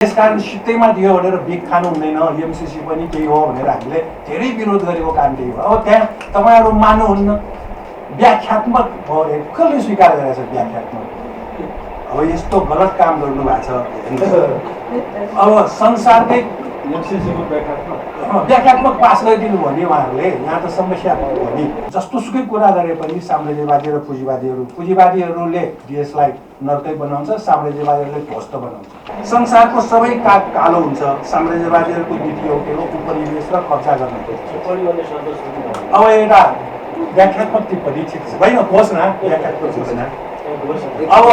त्यसकारण सित्तैमा दियो भनेर बिग खानु हुँदैन। एमसिसी पनि केही हो भनेर हामीले धेरै विरोध गरेको काम त्यही हो। अब त्यहाँ तपाईँहरू मान्नुहुन्न, व्याख्यात्मक भयो, कसले स्वीकार गरेको छ व्याख्यात्मक? अब यस्तो गलत काम गर्नु भएको छ। अब संसारकै व्याख्यात्मक पास गरिदिनु भयो नि उहाँहरूले। यहाँ त समस्या भयो नि। जस्तो सुकै कुरा गरे पनि साम्राज्यवादी र पुँजीवादीहरूले देशलाई नर्कै बनाउँछ, साम्राज्यवादीहरूले ध्वस्त बनाउँछ। संसारको सबै कालो हुन्छ। साम्राज्यवादीहरूको नीति हो के हो? उपनिवेश र कब्जा गर्ने। अब एउटा व्याख्यात्मक टिप्पणी ठिक छ, होइन होस् न, व्याख्यात्मक घोषणा। अब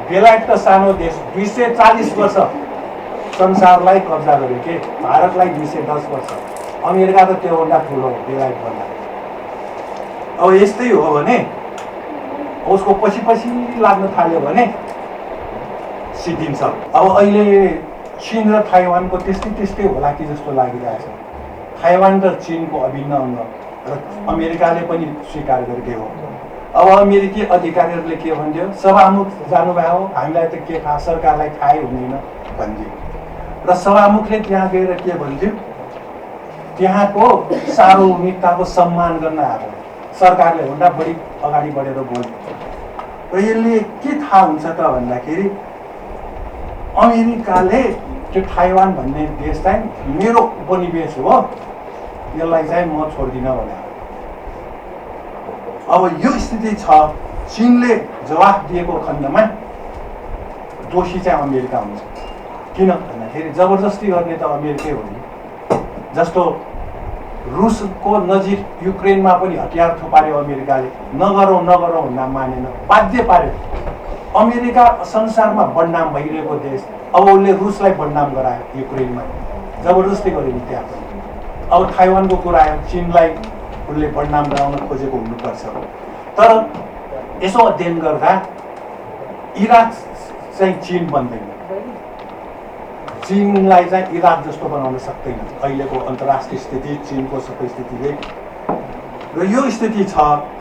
बेलायत त सानो देश, 240 वर्ष संसारलाई कब्जा गर्यो के, भारतलाई 210 वर्ष। अमेरिका त त्योभन्दा ठुलो बेलायतभन्दा। अब यस्तै हो भने उसको पछि लाग्न थाल्यो भने सिद्धिन्छ। अब अहिले चीन र ताइवानको त्यस्तै होला कि जस्तो लागिरहेछ। ताइवान र चीनको अभिन्न अङ्ग र अमेरिकाले पनि स्वीकार गरेकै हो। अब अमेरिकी अधिकारीहरूले के भन्थ्यो, सभामुख जानुभयो हो, हामीलाई त के थाहा, सरकारलाई थाहै हुँदैन भन्थ्यो। र सभामुखले त्यहाँ गएर के भन्थ्यो, त्यहाँको सार्वभौमिकताको सम्मान गर्न आएको। सरकारले भन्दा बढी अगाडि बढेर बोल्थ्यो। र यसले के थाहा हुन्छ त भन्दाखेरि अमेरिकाले त्यो ताइवान भन्ने देश चाहिँ मेरो उपनिवेश हो, यसलाई चाहिँ म छोड्दिनँ भने। अब यो स्थिति छ। चीनले जवाफ दिएको खण्डमा दोषी चाहिँ अमेरिका हुन्छ। किन भन्दाखेरि जबरजस्ती गर्ने त अमेरिकै हो नि। जस्तो रुसको नजिक युक्रेनमा पनि हतियार थुपार्यो अमेरिकाले, नगरौँ भन्दा मानेन, बाध्य पार्यो। अमेरिका संसारमा बदनाम भइरहेको देश, अब उसले रुसलाई बदनाम गरायो युक्रेनमा, जबरजस्ती गर्यो नि त्यहाँ पनि। अब ताइवानको कुरा आयो, चीनलाई उसले बदनाम गराउन खोजेको हुनुपर्छ। तर यसो अध्ययन गर्दा इराक चाहिँ चीन बन्दैन, चीनलाई चाहिँ इराक जस्तो बनाउन सक्दैन अहिलेको अन्तर्राष्ट्रिय स्थिति, चीनको सबै स्थितिले। र यो स्थिति छ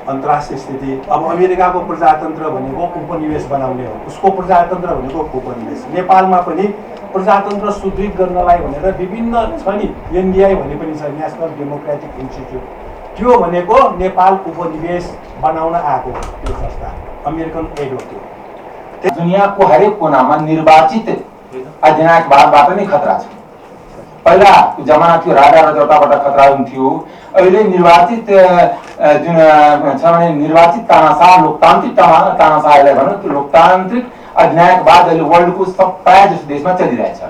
अन्तर्राष्ट्रिय स्थिति। अब अमेरिकाको प्रजातन्त्र भनेको उपनिवेश बनाउने हो, उसको प्रजातन्त्र भनेको उपनिवेश। नेपालमा पनि प्रजातन्त्र सुदृढ गर्नलाई भनेर विभिन्न छ नि, एनडीआई भने पनि छ, नेसनल डेमोक्रेटिक इन्स्टिट्युट, त्यो भनेको नेपाल उपनिवेश बनाउन आएको त्यो संस्था, अमेरिकन एड हो त्यो। दुनियाँको हरेक कोनामा निर्वाचित अधिनायकवादबाट नै खतरा छ। पहिला जमाना थियो राजा रजौटाबाट खतरा हुन्थ्यो, अहिले निर्वाचित जुन छ भने निर्वाचित तानाशाह, लोकतान्त्रिक तानाशाहलाई भनौँ, त्यो लोकतान्त्रिक अधिनायकवाद अहिले वर्ल्डको प्रायः जस्तो देशमा चलिरहेछ।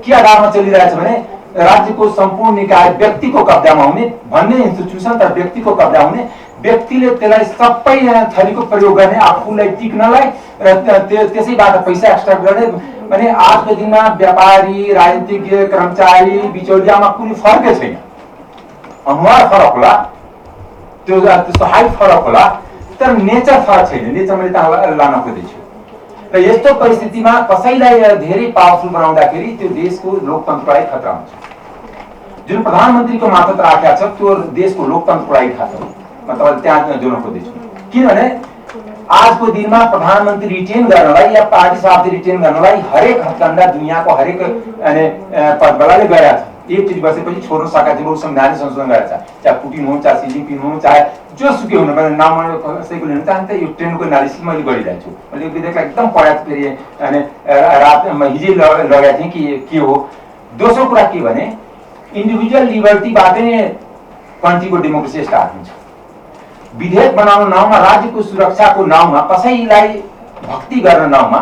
के आधारमा चलिरहेछ भने राज्यको सम्पूर्ण निकाय व्यक्तिको कब्जामा हुने भन्ने इन्स्टिट्युसन त व्यक्तिको कब्जा हुने, व्यक्तिले त्यसलाई सबै थरीको प्रयोग गर्ने, आफूलाई टिक्नलाई र त्यसैबाट पैसा एक्सट्र्याक्ट गर्ने। भने आजको दिनमा व्यापारी, राजनीतिज्ञ, कर्मचारी, बिचौलियामा कुनै फरकै छैन। अनुहार फरक होला, त्यो हाइट फरक होला, तर नेचर फरक छैन। नेचर मैले त्यहाँ लान खोज्दैछु। र यस्तो परिस्थितिमा कसैलाई धेरै पावरफुल बनाउँदाखेरि त्यो देशको लोकतन्त्रलाई खतरा हुन्छ। जुन प्रधानमन्त्रीको मातहत राखेको छ त्यो देशको लोकतन्त्रलाई खतरा हो। म तपाईँलाई त्यहाँ जोड्न खोज्दैछु। किनभने आजको दिनमा प्रधानमन्त्री रिटेन गर्नलाई या पार्टी सभापति रिटेन गर्नलाई हरेक हत्कण्डा दुनियाँको हरेक पदबलाले गइरहेको छ। एकचोटि बसेपछि छोड्न सकेका थिए, संविधान संशोधन गरेको छ। चाहे पुटिन हो, चाहे सी जिनपिङ हो, चाहे जोसुकै हुनु पर्ने, नाम कसैको लिनु चाहन्छ। यो ट्रेनको एनालिसिस मैले गरिरहेको छु। मैले यो विधेयकलाई एकदम पढाएको फेरि अनि रात हिजै लगाएको थिएँ कि के हो। दोस्रो कुरा के भने इन्डिभिजुअल लिबर्टीबाट नै कन्ट्रीको डेमोक्रेसी स्टार्ट हुन्छ। विधेयक बनाउन नाउँमा, राज्यको सुरक्षाको नाउँमा, कसैलाई भक्ति गर्न नाउँमा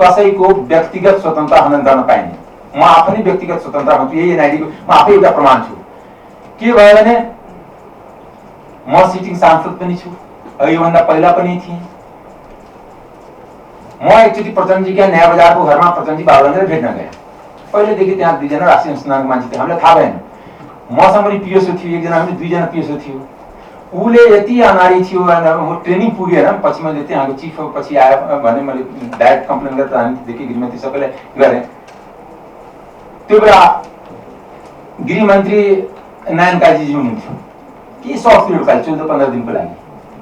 कसैको व्यक्तिगत स्वतन्त्रता हनन गर्न पाइने। म आफै व्यक्तिगत स्वतन्त्रता भन्छु, यही एनआइडीको म आफै एउटा प्रमाण छु। के भयो भने म सिटिङ सांसद पनि छु, योभन्दा पहिला पनि थिएँ। म एकचोटि प्रचण्डजीका नयाँ बजारको घरमा प्रचण्डजी बाबुरामले भेट्न गएँ। पहिलेदेखि त्यहाँ दुईजना राष्ट्रिय अनुसन्धानको मान्छे थियो, हामीलाई थाहा भएन। मसँग पनि पिएसओ थियो, एकजना पनि दुईजना पिएसओ थियो। उसले यति अनारी थियो, ट्रेनिङ पुगेन। पछि मैले त्यहाँको चिफ पछि आयो भने मैले डाइरेक्ट कम्प्लेन गरेर प्रधानमन्त्रीदेखि गृहमन्त्री सबैलाई गरेँ। त्यो बेला गृहमन्त्री नारायण काजीजी हुनुहुन्थ्यो। के सर्ट पिरियड खालि 14-15 दिनको लागि,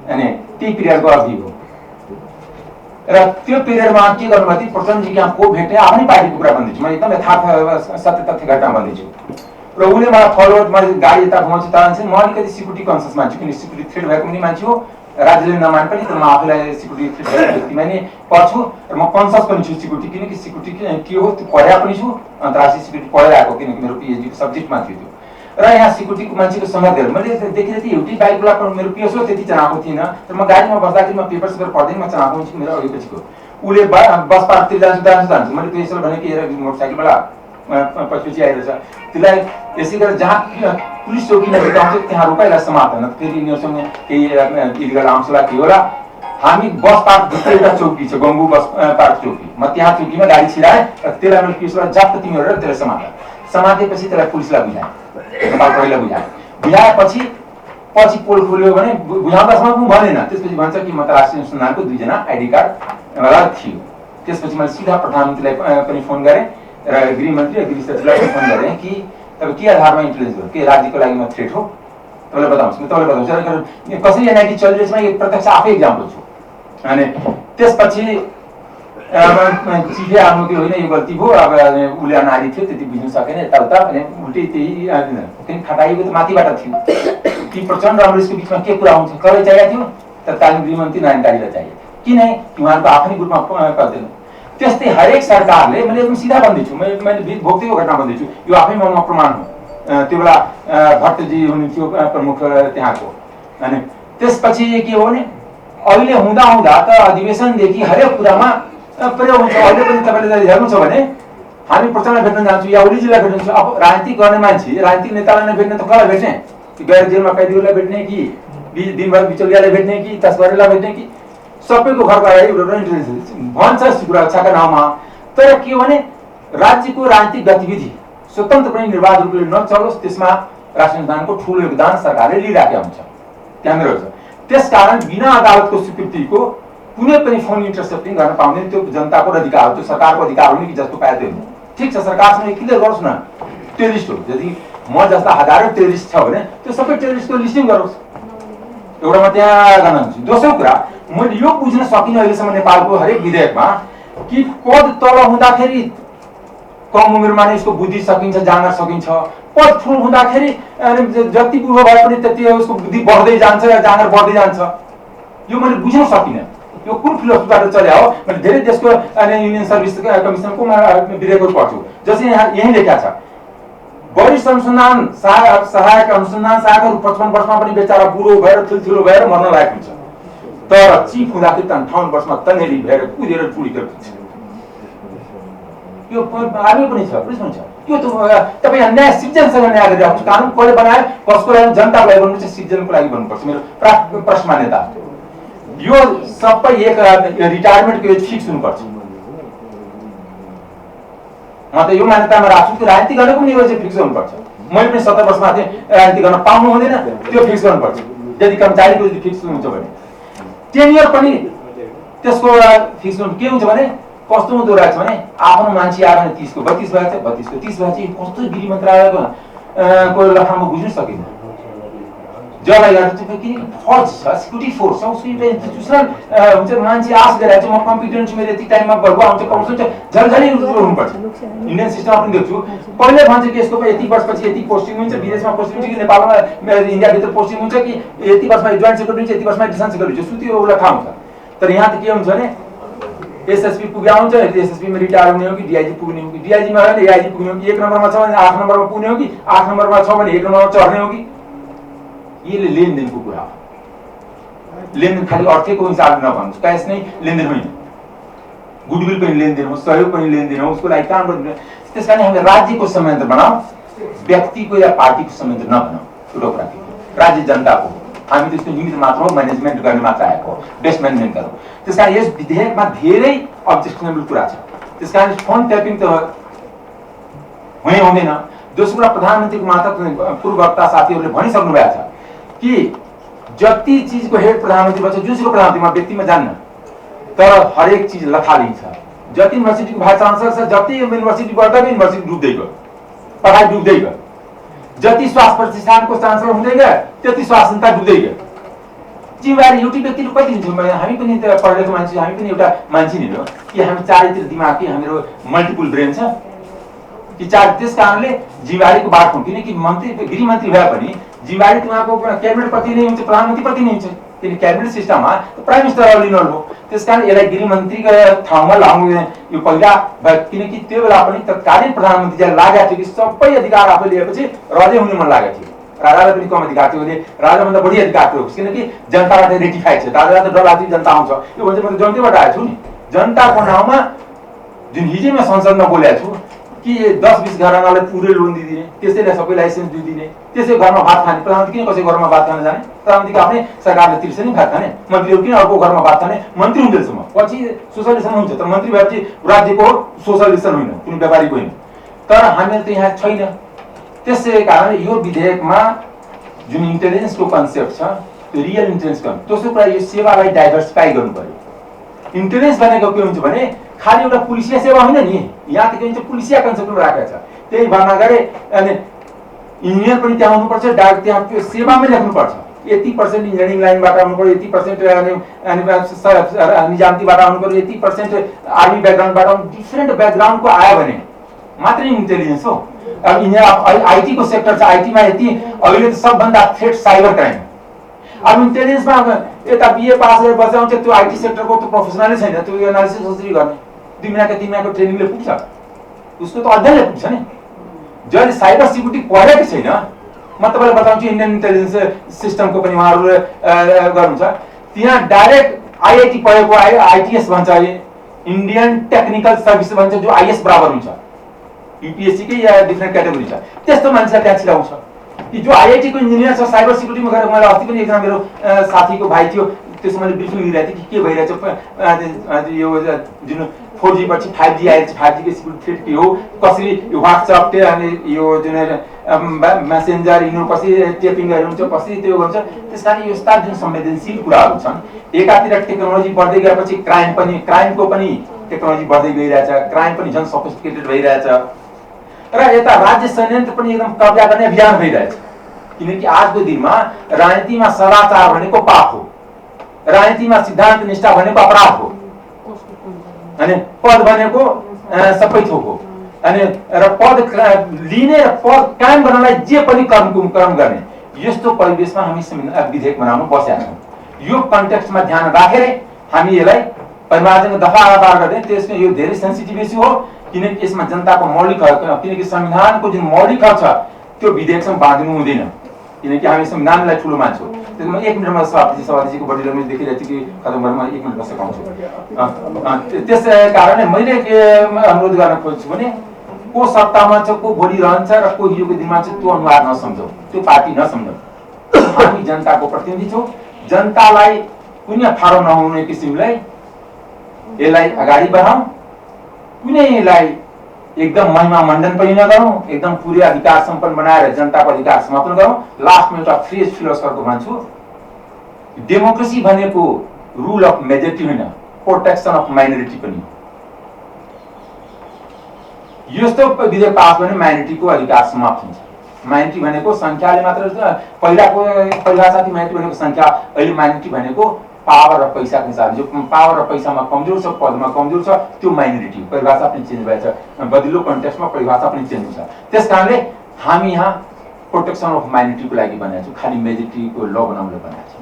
अनि त्यही पिरियडको अवधि हो। र त्यो पिरियडमा के गर्नुभयो प्रचण्डजी यहाँ को भेटे आफ्नै पार्टीको कुरा भन्दैछु म एकदम यथार्थ सत्य तथ्य घटना भन्दैछु र उसले मलाई फलोअप मैले गाडी यता घुमाउँछु तान्छ म अलिकति सिक्युरिटी कन्सियस मान्छे किन सिक्युरिटी थ्रेट भएको पनि मान्छे हो राज्यले नमान पनि तर म आफैलाई सिक्युरिटी थ्रेट भएको व्यक्तिमा नै पर्छु र म कन्सियस पनि छु सिक्युरिटी किनकि सिक्युरिटी के हो त्यो पढाएको पनि छु अन्तर्राष्ट्रिय सिक्युरिटी पढेर आएको किनकि मेरो पिएचडीको सब्जेक्टमा थियो त्यो र यहाँ सिक्युरिटीको मान्छेको संगतहरू मैले देखेर चाहिँ एउटै बाइकला मेरो पिएसओ त्यति चनाएको थिएन तर म गाडीमा बस्दाखेरि म पेपर सेपर पढ्दैन म चनाएको हुन्छु मेरो अघिपछिको उसले बस पार्कतिर जान्छु मैले त्यो यसो भने कि मोटरसाइकलबाट पछि आइरहेछ त्यसलाई यसै गरेर जहाँ पुलिस चौकी नजिक त्यहाँ रोकाइला समात्दैन फेरि यिनीहरूसँग केही इलिगल आउँछला के होला हामी बस पार्क भित्र एउटा चौकी छ गङ्गु बस पार्क चौकी म त्यहाँ चौकीमा गाडी छिराएँ र त्यसलाई मैले पुलिसबाट जफ्त तिमीहरू त्यसलाई समातेपछि त्यसलाई पुलिसलाई बुझाएँ बुझाएपछि पोल खोल्यो भने बुझाउँदासम्म पनि भनेन त्यसपछि भन्छ कि म त राष्ट्रिय अनुसन्धानको 2 जना आइडी कार्ड थियो त्यसपछि मैले सिधा प्रधानमन्त्रीलाई पनि फोन गरेँ र गृहमन्त्री गृह सचिवलाई पनि फोन गरेँ कि तपाईँ के आधारमा इन्फ्लुएन्स भयो के राज्यको लागि म थ्रेट हो तपाईँले बताउँछु कसरी एनआइटी चलिरहेछ यो प्रत्यक्ष आफै इक्जाम्पल छु अनि त्यसपछि चिफे आउनु कि होइन यो गल्ती भयो अब उसले अनारी थियो त्यति बुझ्नु सकेन यताउता अनि उल्टै त्यही खटाइएको त माथिबाट थियो ती प्रचण्ड र अमरेशको बिचमा के कुरा हुन्छ कसलाई चाहिएको थियो तत्कालीन गृहमन्त्री नारायण कालीलाई चाहिएको किन उहाँहरूको आफ्नै ग्रुपमा गर्दैन त्यस्तै हरेक सरकारले मैले एकदम सिधा भन्दैछु मैले भोग्दैको घटना भन्दैछु यो आफैमा म प्रमाण हो त्यो बेला भट्टजी हुनुहुन्थ्यो प्रमुख त्यहाँको अनि त्यसपछि के हो भने अहिले हुँदा त अधिवेशनदेखि हरेक कुरामा प्रयोग हुन्छ अहिले पनि तपाईँले हेर्नु छ भने हामी प्रचण्ड भेट्न जान्छौँ या ओलीजीलाई भेट्न जान्छौँ अब राजनीतिक गर्ने मान्छे राजनीतिक नेतालाई नभेट्ने त कसलाई भेट्ने गैर जेलमा कैदीहरूलाई भेट्ने कि दिनभर बिचौलियालाई भेट्ने कि तस्करलाई भेट्ने कि सबैको घरको अगाडि भन्छ सुरक्षाका नाउँमा तर के हो भने राज्यको राजनीतिक गतिविधि स्वतन्त्र पनि निर्वाध रूपले नचलोस् त्यसमा राष्ट्रिय अनुसन्धानको ठुलो योगदान सरकारले लिइराखेको हुन्छ त्यहाँनिर हुन्छ त्यसकारण बिना अदालतको स्वीकृतिको कुनै पनि फोन इन्टरसेप्टिङ गर्न पाउँदैन त्यो जनताको अधिकार हो त्यो सरकारको अधिकार हो नि कि जस्तो पाए त्यो ठिक छ सरकारसँग क्लियर गरोस् न टेररिस्ट हो यदि म जस्ता हजारौं टेररिस्ट छ भने त्यो सबै टेररिस्टको लिस्टिङ गरोस् एउटा म त्यहाँ गर्न चाहन्छु दोस्रो कुरा मैले यो बुझ्न सकिनँ अहिलेसम्म नेपालको हरेक विधेयकमा कि पद तल हुँदाखेरि कम उमेरमा नै उसको बुद्धि सकिन्छ जान्न सकिन्छ पद ठुलो हुँदाखेरि जति बुढो भए पनि त्यति उसको बुद्धि बढ्दै जान्छ या जाँगर बढ्दै जान्छ यो मैले बुझ्न सकिनँ यो कुन फिलोसफीबाट चल्या हो मैले धेरै देशको युनियन सर्भिस कमिसनको विधेयकहरू पढ्छु जसले यही लेखा छ वरिष्ठ अनुसन्धान सहायक अनुसन्धान सहायकहरू 55 वर्षमा पनि बेचारा बुढो भएर ठुल्ठुलो भएर मर्न लायक हुन्छ तर चिफ हुँदाखेरि 58 वर्षमा तनेरी भएर कुदेर टुडीकर पुग्छ यो आगे पनि छ प्रश्न छ यो त तपाईँ न्याय सिटिजनसँग न्याय गरिरहेको कानुन कसले बनायो कसको लागि जनताको लागि भन्नुपर्छ सिटिजनको लागि भन्नुपर्छ मेरो प्रश्न मान्यता यो सबै एक रिटायरमेन्टको एज फिक्स हुनुपर्छ म त यो मान्यतामा राख्छु कि राजनीति गर्नको पनि एज फिक्स हुनुपर्छ मैले पनि 70 वर्षमा थिएँ राजनीति गर्न पाउनु हुँदैन त्यो फिक्स गर्नुपर्छ यदि कर्मचारीको फिक्स हुन्छ भने टेन्युर पनि त्यसको फिक्स के हुन्छ भने कस्तो हुँदो रहेछ भने आफ्नो मान्छे आयो भने 30 को 32 भएछ 32 को 30 भएछ कस्तो गृह मन्त्रालयको को लफामा बुझ्न सकिन्छ जसलाई गर्दा कि फर्ज छ सिक्युरिटी फोर्स छ उसको एउटा इन्स्टिट्युसनल हुन्छ मान्छे आश गरेर चाहिँ म कम्पिटेन्ट छु मेरो यति टाइममा गर्व आउँछ प्रमोसन छ झलझली हुनुपर्छ इन्डियन सिस्टममा पनि देख्छु पहिले भन्छ कि यसको यति वर्षपछि यति पोस्टिङ हुन्छ विदेशमा पोस्टिङ हुन्छ कि नेपालमा इन्डियाभित्र पोस्टिङ हुन्छ कि यति वर्षमा जोइन्ट सेक्रेटरी हुन्छ यति वर्षमा डिफेन्स सेक्रेटरी हुन्छ सुत्यो उसलाई थाहा हुन्छ तर यहाँ त के हुन्छ भने एसएसपी पुग्या हुन्छ एसएसपी मा रिटायर हुने हो कि डीआईजी पुग्ने हो कि डीआईजी मा होइन एआईजी पुग्ने हो कि 1 नम्बरमा छ भने 8 नम्बरमा पुग्ने हो कि 8 नम्बरमा छ भने 1 नम्बरमा चढ्ने हो कि यसले लेनदेनको कुरा हो लेनदेन खाली अर्थको हिसाबले नभन्नु क्यास नै लेनदेन होइन गुडविल पनि लेनदेन हो सहयोग पनि लेनदेन हो उसको लागि काम गर्नु त्यसकारण हामीले राज्यको संयन्त्र बनाऊ व्यक्तिको या पार्टीको संयन्त्र नबनाऊ एउटा कुरा राज्य जनताको हामी त्यसको निमित्त मात्र हो म्यानेजमेन्ट गर्ने मात्र आएको हो बेस्ट म्यानेजमेन्ट गरौँ त्यसकारण यस विधेयकमा धेरै अब्जेक्सनेबल कुरा छ त्यसकारण फोन ट्यापिङ त हुने हुँदैन दोस्रो कुरा प्रधानमन्त्रीको मात्र पूर्ववक्ता साथीहरूले भनिसक्नु भएको छ कि जति चीजको हेड प्रधानमन्त्री भन्छ जुनसुकै प्रधानमन्त्रीमा व्यक्तिमा जान्न तर हरेक चीज लथाली छ जति युनिभर्सिटीको भाइस चान्सलर छ जति युनिभर्सिटी बढ्दै गयो युनिभर्सिटी डुब्दै गयो पढाइ डुब्दै गयो जति स्वास्थ्य प्रतिष्ठानको चान्सलर हुँदै गयो त्यति स्वास्थ्य संस्था डुब्दै गयो जिम्मेवारी एउटै व्यक्तिले कति दिन्छौँ? हामी पनि त पढेको मान्छे, हामी पनि एउटा मान्छे नै हो कि हामी चारैतिर दिमाग कि हाम्रो मल्टिपल ब्रेन छ कि चार? त्यस कारणले जिम्मेवारीको बाटो, किनकि मन्त्री गृहमन्त्री भए पनि जिम्मेवारी उहाँको क्याबिनेट प्रति नै हुन्छ, प्रधानमन्त्री प्रति नै हुन्छ। किन क्याबिनेट सिस्टममा प्राइम मिनिस्टर लिनुभयो। त्यस कारण यसलाई गृहमन्त्रीको ठाउँमा ल्याउनु यो पहिला, किनकि त्यो बेला पनि तत्कालीन प्रधानमन्त्रीलाई लागेको थियो कि सबै अधिकार आफूले लिएपछि राजै हुने मन लागेको थियो। राजालाई पनि कम अधिकार थियो, उसले राजाभन्दा बढी अधिकार थियो, किनकि जनताबाट रेटिफाइड छ। राजालाई त डर लाग्थ्यो जनता आउँछ, यो भन्छ म जनताबाट आएको छु नि, जनताको नाउँमा जुन हिजै म संसदमा बोलेको छु कि 10-20 घरानालाई पुरै लोन दिदिने, त्यसैले सबै लाइसेन्स दिदिने, त्यसै घरमा भात खाने। प्रधानमन्त्री किन कसै घरमा भात खान जाने? प्रधानमन्त्रीको आफ्नै सरकारले तिर्छ नि भात खाने। मन्त्रीहरू किन अर्को घरमा भात खाने? मन्त्री हुँदैछम्म पछि सोसलिजम हुन्छ, तर मन्त्री भएपछि राज्यको सोसलिजम होइन, कुनै व्यापारीको होइन। तर हामीहरू त यहाँ छैन। त्यसै कारण यो विधेयकमा जुन इन्टेलिजेन्सको कन्सेप्ट छ त्यो रियल इन्टेलिजेन्स कन्, दोस्रो कुरा यो सेवालाई डाइभर्सिफाई गर्नु पर्यो। इन्टेलिजेन्स भनेको के हुन्छ भने खालि एउटा पुलिसिया सेवा होइन नि, यहाँ त के हुन्छ पुलिसिया कन्सेप्टमा राखेको छ। त्यही भन्न गरे अनि इन्जिनियर पनि त्यहाँ आउनुपर्छ, त्यहाँ त्यो सेवामै लेख्नुपर्छ। 80% इन्जिनियरिङ लाइनबाट आउनु पर्यो, 80% निजामतीबाट आउनु पर्यो, 80% आर्मी ब्याकग्राउन्डबाट आउनु, डिफ्रेन्ट ब्याकग्राउन्डको आयो भने मात्रै इन्टेलिजेन्स हो। अब इन्जिनियर आइटीको सेक्टर छ, आइटीमा यति अहिले त सबभन्दा थ्रेट साइबर क्राइम। अब इन्टेलिजेन्समा यता बिए पास गरेर बचाउँछ, त्यो आइटी सेक्टरको त प्रोफेसनलै छैन, त्यो एनालिसिस कसरी गर्ने? 2 महिनाको ट्रेनिङले पुग्छ, उसको त अध्ययनले पुग्छ नि। जहिले साइबर सिक्युरिटी पढेकै छैन, म तपाईँलाई बताउँछु इन्डियन इन्टेलिजेन्स सिस्टमको पनि उहाँहरूले गर्नुहुन्छ, त्यहाँ डाइरेक्ट आइआइटी पढेको आइटिएस भन्छ, इन्डियन टेक्निकल सर्भिस भन्छ, जो आइएस बराबर हुन्छ, युपिएससीकै या डिफ्रेन्ट क्याटेगोरी छ, त्यस्तो मान्छेलाई त्यहाँ छिराउँछ। कि जो आइआइटी को इन्जिनियर छ साइबर सिक्युरिटीमा गएर, मैले अस्ति पनि एकजना मेरो साथीको भाइ थियो, त्यसमा मैले ब्रिफिङ लिइरहेको थिएँ कि के भइरहेछ यो जुन 4G पछि 5G आएछ, 5G को सिक्युरिटी थ्रेट के हो, कसरी यो व्हाट्सएप अनि यो जुन मेसेन्जर यिनीहरू कसरी टेपिङहरू हुन्छ, कसरी त्यो गर्छ। त्यसकारण यो यस्ता जुन संवेदनशील कुराहरू छन्, एकातिर टेक्नोलोजी बढ्दै गएपछि क्राइमको पनि टेक्नोलोजी बढ्दै गइरहेछ, क्राइम पनि झन् सोफिस्टिकेटेड भइरहेछ, र यता राज्य संयन्त्र पनि एकदम कब्जा गर्ने अभियान भइरहेछ। किनकि आजको दिनमा राजनीतिमा सदाचार भनेको पाप हो, राजनीतिमा सिद्धान्त निष्ठा भनेको अपराध हो, अनि पद भनेको सबै थोक हो, अनि र पद लिने र पद कायम गर्नलाई जे पनि कर्म गर्ने, यस्तो परिवेशमा हामी विधेयक बनाउनु बसेका छौँ। यो कन्टेक्स्टमा ध्यान राखेर हामी यसलाई परिमार्जनको दफादार गर्दै, त्यसमा यो धेरै सेन्सिटिभ इस्यु हो, किनकि यसमा जनताको मौलिक हक, किनकि संविधानको जुन मौलिक हक छ त्यो विधेयकसँग बाँधिनु हुँदैन, किनकि हामी संविधानलाई ठुलो मान्छौँ। त्यसमा 1 मिनटमा सभापतिजीको बडी ल्याङ्ग्वेज देखिरहेको छु कि खतम गर्न, 1 मिनट बसेर आउँछु। त्यस कारणले मैले के अनुरोध गर्न खोज्छु भने को सत्तामा छ, को भोलि रहन्छ र को हिजोको दिनमा छ, त्यो अनुहार नसम्झौँ, त्यो पार्टी नसम्झौँ। हामी जनताको प्रतिनिधि छौँ, जनतालाई कुनै फारो नहुने किसिमलाई यसलाई अगाडि बढाउँ, कुनैलाई एकदम महिमा मण्डन पनि नगरौँ, एकदम पुरै अधिकार सम्पन्न बनाएर जनताको अधिकार समापन गरौँ। लास्टमा एउटा फ्रेज फिलोसफरको भन्छु, डेमोक्रेसी भनेको रुल अफ मेजोरिटी होइन, प्रोटेक्सन अफ माइनोरिटी पनि हो। यस्तो विधेयक पास भने माइनोरिटीको अधिकार समाप्त हुन्छ। माइनोरिटी भनेको संख्याले मात्र, पहिला साथी माइनोरिटी भनेको संख्या, अहिले माइनोरिटी भनेको पावर र पैसाको हिसाबले, जो पावर र पैसामा कमजोर छ, पदमा कमजोर छ, त्यो माइनोरिटी हो। परिभाषा पनि चेन्ज भएछ, बदिलो कन्टेक्स्टमा परिभाषा पनि चेन्ज हुन्छ। त्यस कारणले हामी यहाँ प्रोटेक्सन अफ माइनोरिटीको लागि बनाएको छौँ, खालि मेजोरिटीको ल बनाउनलाई बनाएको छौँ।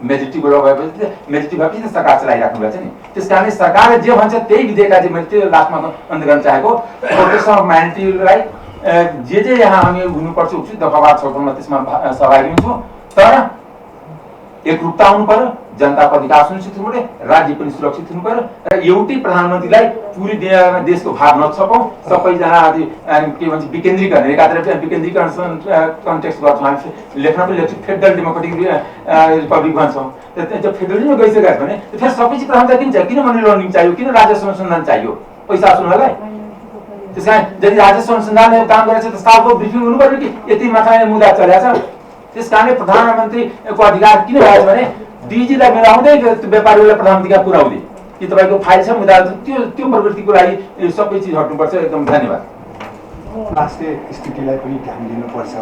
मेजोरिटीको ल भएपछि त सरकार चलाइराख्नु भएको छ नि। त्यस कारणले सरकारले जे भन्छ त्यही विधेयकलाई चाहिँ मैले त्यो लास्टमा अन्त गर्न चाहेको, प्रोटेक्सन अफ माइनोरिटीलाई जे यहाँ हामी हुनुपर्छ दफावार छलफलमा त्यसमा सहभागी हुन्छौँ, तर एकरूपता आउनु पर्यो, जनताको अधिकार सुनिश्चित हुनु पर्यो, राज्य पनि सुरक्षित हुनु पर्यो, र एउटै प्रधानमन्त्रीलाई पुरै देशको भार नछपाउँ, सबैजना के भन्छ विकेन्द्रीकरण, एकातिर विकेन्द्रीकरण कन्टेक्स्ट गर्छौँ, हामी लेख्न पनि लेख्छौँ फेडरल डेमोक्रेटिक रिपब्लिक भन्छौँ। जब फेडरलिजममा गइसकेको छ भने फेरि सबै चिज प्रधानमन्त्री किन चाहियो, किन मनी लन्ड्रिङ चाहियो, किन राजस्व अनुसन्धान चाहियो, पैसा सुन्नलाई? त्यस कारण यदि राजस्व अनुसन्धानले काम गरेछ त सालको ब्रिफिङ हुनु पर्यो कि यति मात्रामा मुद्दा चलेको छ। त्यस कारणले प्रधानमन्त्रीको अधिकार किन भएछ भने डिजीलाई मिलाउँदै व्यापारीहरूलाई प्रधानमन्त्रीका पुर्याउँदै कि तपाईँको फाइल छ, मुद्दा त्यो प्रवृत्तिको लागि सबै चिज हट्नुपर्छ। एकदम धन्यवाद। राष्ट्रिय स्थितिलाई पनि ध्यान दिनुपर्छ।